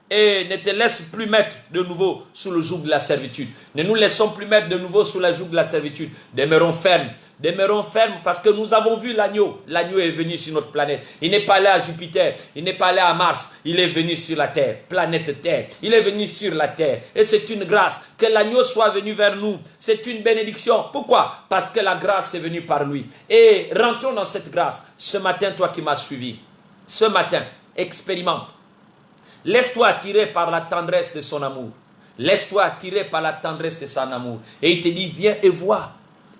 Et ne te laisse plus mettre de nouveau sous le joug de la servitude. Ne nous laissons plus mettre de nouveau sous le joug de la servitude. Demeurons fermes. Demeurons fermes parce que nous avons vu l'agneau. L'agneau est venu sur notre planète. Il n'est pas allé à Jupiter. Il n'est pas allé à Mars. Il est venu sur la terre. Planète Terre. Il est venu sur la terre. Et c'est une grâce. Que l'agneau soit venu vers nous. C'est une bénédiction. Pourquoi? Parce que la grâce est venue par lui. Et rentrons dans cette grâce. Ce matin, toi qui m'as suivi. Ce matin, expérimente. Laisse-toi attirer par la tendresse de son amour. Laisse-toi attirer par la tendresse de son amour. Et il te dit, viens et vois.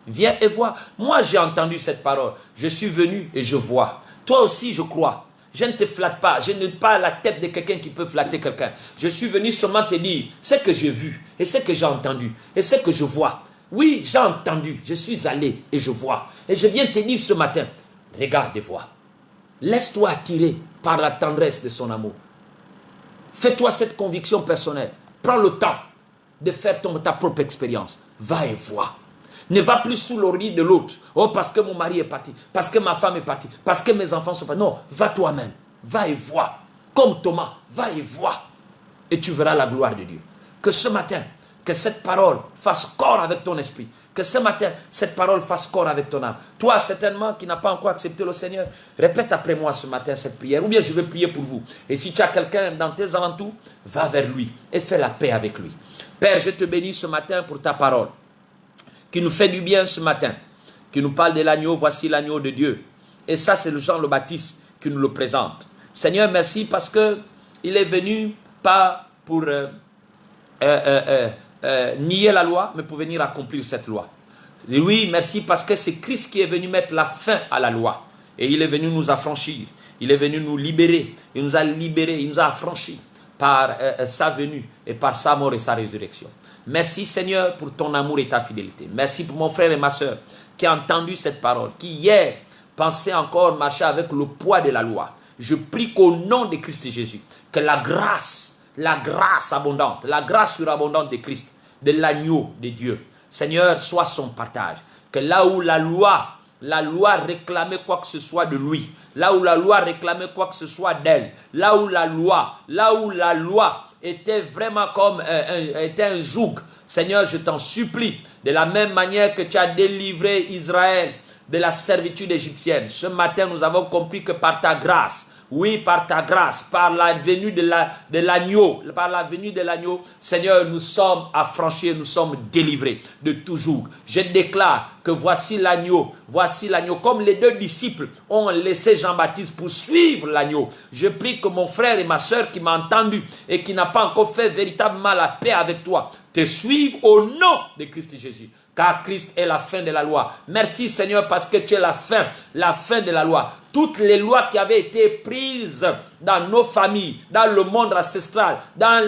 Viens et vois. Moi, j'ai entendu cette parole. Je suis venu et je vois. Toi aussi, je crois. Je ne te flatte pas. Je n'ai pas la tête de quelqu'un qui peut flatter quelqu'un. Je suis venu seulement te dire ce que j'ai vu et ce que j'ai entendu et ce que je vois. Oui, j'ai entendu. Je suis allé et je vois. Et je viens te dire ce matin, regarde et vois. Laisse-toi attirer par la tendresse de son amour. Fais-toi cette conviction personnelle. Prends le temps de faire ta propre expérience. Va et vois. Ne va plus sous l'orgueil de l'autre. Oh, parce que mon mari est parti. Parce que ma femme est partie. Parce que mes enfants sont partis. Non, va toi-même. Va et vois. Comme Thomas, va et vois. Et tu verras la gloire de Dieu. Que ce matin, que cette parole fasse corps avec ton esprit. Que ce matin, cette parole fasse corps avec ton âme. Toi, certainement, qui n'as pas encore accepté le Seigneur, répète après moi ce matin cette prière. Ou bien je vais prier pour vous. Et si tu as quelqu'un dans tes alentours, va vers lui et fais la paix avec lui. Père, je te bénis ce matin pour ta parole, qui nous fait du bien ce matin, qui nous parle de l'agneau. Voici l'agneau de Dieu. Et ça, c'est Jean le Baptiste qui nous le présente. Seigneur, merci parce que il est venu pas pour nier la loi, mais pour venir accomplir cette loi. Et oui, merci parce que c'est Christ qui est venu mettre la fin à la loi. Et il est venu nous affranchir. Il est venu nous libérer. Il nous a libérés, il nous a affranchis par sa venue et par sa mort et sa résurrection. Merci Seigneur pour ton amour et ta fidélité. Merci pour mon frère et ma soeur qui a entendu cette parole, qui hier pensait encore marcher avec le poids de la loi. Je prie qu'au nom de Christ Jésus, que la grâce abondante, la grâce surabondante de Christ, de l'agneau de Dieu, Seigneur, soit son partage. Que là où la loi réclamait quoi que ce soit de lui, là où la loi réclamait quoi que ce soit d'elle, là où la loi était vraiment comme était un joug, Seigneur, je t'en supplie, de la même manière que tu as délivré Israël de la servitude égyptienne. Ce matin, nous avons compris que par ta grâce, oui, par ta grâce, par la venue de l'agneau, Seigneur, nous sommes affranchis, nous sommes délivrés de tout joug. Je déclare que voici l'agneau, comme les deux disciples ont laissé Jean-Baptiste pour suivre l'agneau. Je prie que mon frère et ma soeur qui m'a entendu et qui n'a pas encore fait véritablement la paix avec toi, te suivent au nom de Christ Jésus. Car Christ est la fin de la loi. Merci Seigneur parce que tu es la fin de la loi. Toutes les lois qui avaient été prises dans nos familles, dans le monde ancestral, dans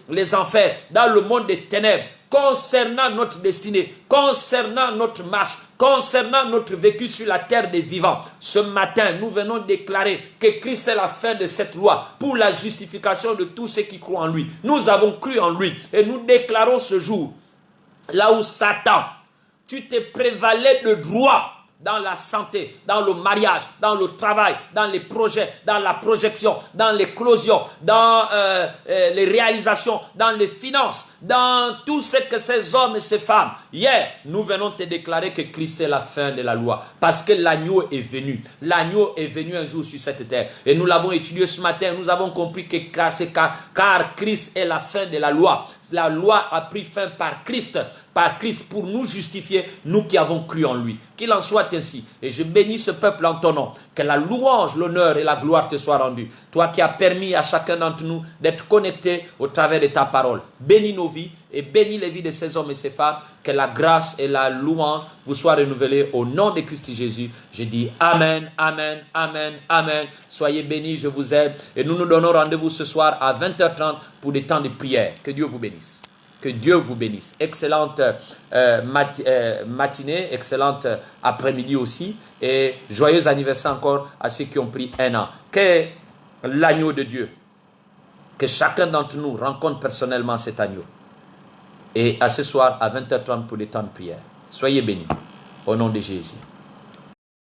les enfers, dans le monde des ténèbres, concernant notre destinée, concernant notre marche, concernant notre vécu sur la terre des vivants. Ce matin, nous venons déclarer que Christ est la fin de cette loi pour la justification de tous ceux qui croient en lui. Nous avons cru en lui et nous déclarons ce jour, là où Satan, tu te prévalais de droit dans la santé, dans le mariage, dans le travail, dans les projets, dans la projection, dans l'éclosion, dans les réalisations, dans les finances, dans tout ce que ces hommes et ces femmes. Hier, nous venons te déclarer que Christ est la fin de la loi. Parce que l'agneau est venu. L'agneau est venu un jour sur cette terre. Et nous l'avons étudié ce matin. Nous avons compris que car Christ est la fin de la loi. La loi a pris fin par Christ pour nous justifier, nous qui avons cru en lui. Qu'il en soit ainsi. Et je bénis ce peuple en ton nom. Que la louange, l'honneur et la gloire te soient rendus. Toi qui as permis à chacun d'entre nous d'être connectés au travers de ta parole. Bénis nos vies et bénis les vies de ces hommes et ces femmes. Que la grâce et la louange vous soient renouvelées au nom de Christ Jésus. Je dis Amen, Amen, Amen, Amen. Soyez bénis, je vous aime. Et nous nous donnons rendez-vous ce soir à 20h30 pour des temps de prière. Que Dieu vous bénisse. Que Dieu vous bénisse. Excellente matinée, excellente après-midi aussi. Et joyeux anniversaire encore à ceux qui ont pris un an. Que l'agneau de Dieu, que chacun d'entre nous rencontre personnellement cet agneau. Et à ce soir à 20h30 pour des temps de prière. Soyez bénis. Au nom de Jésus.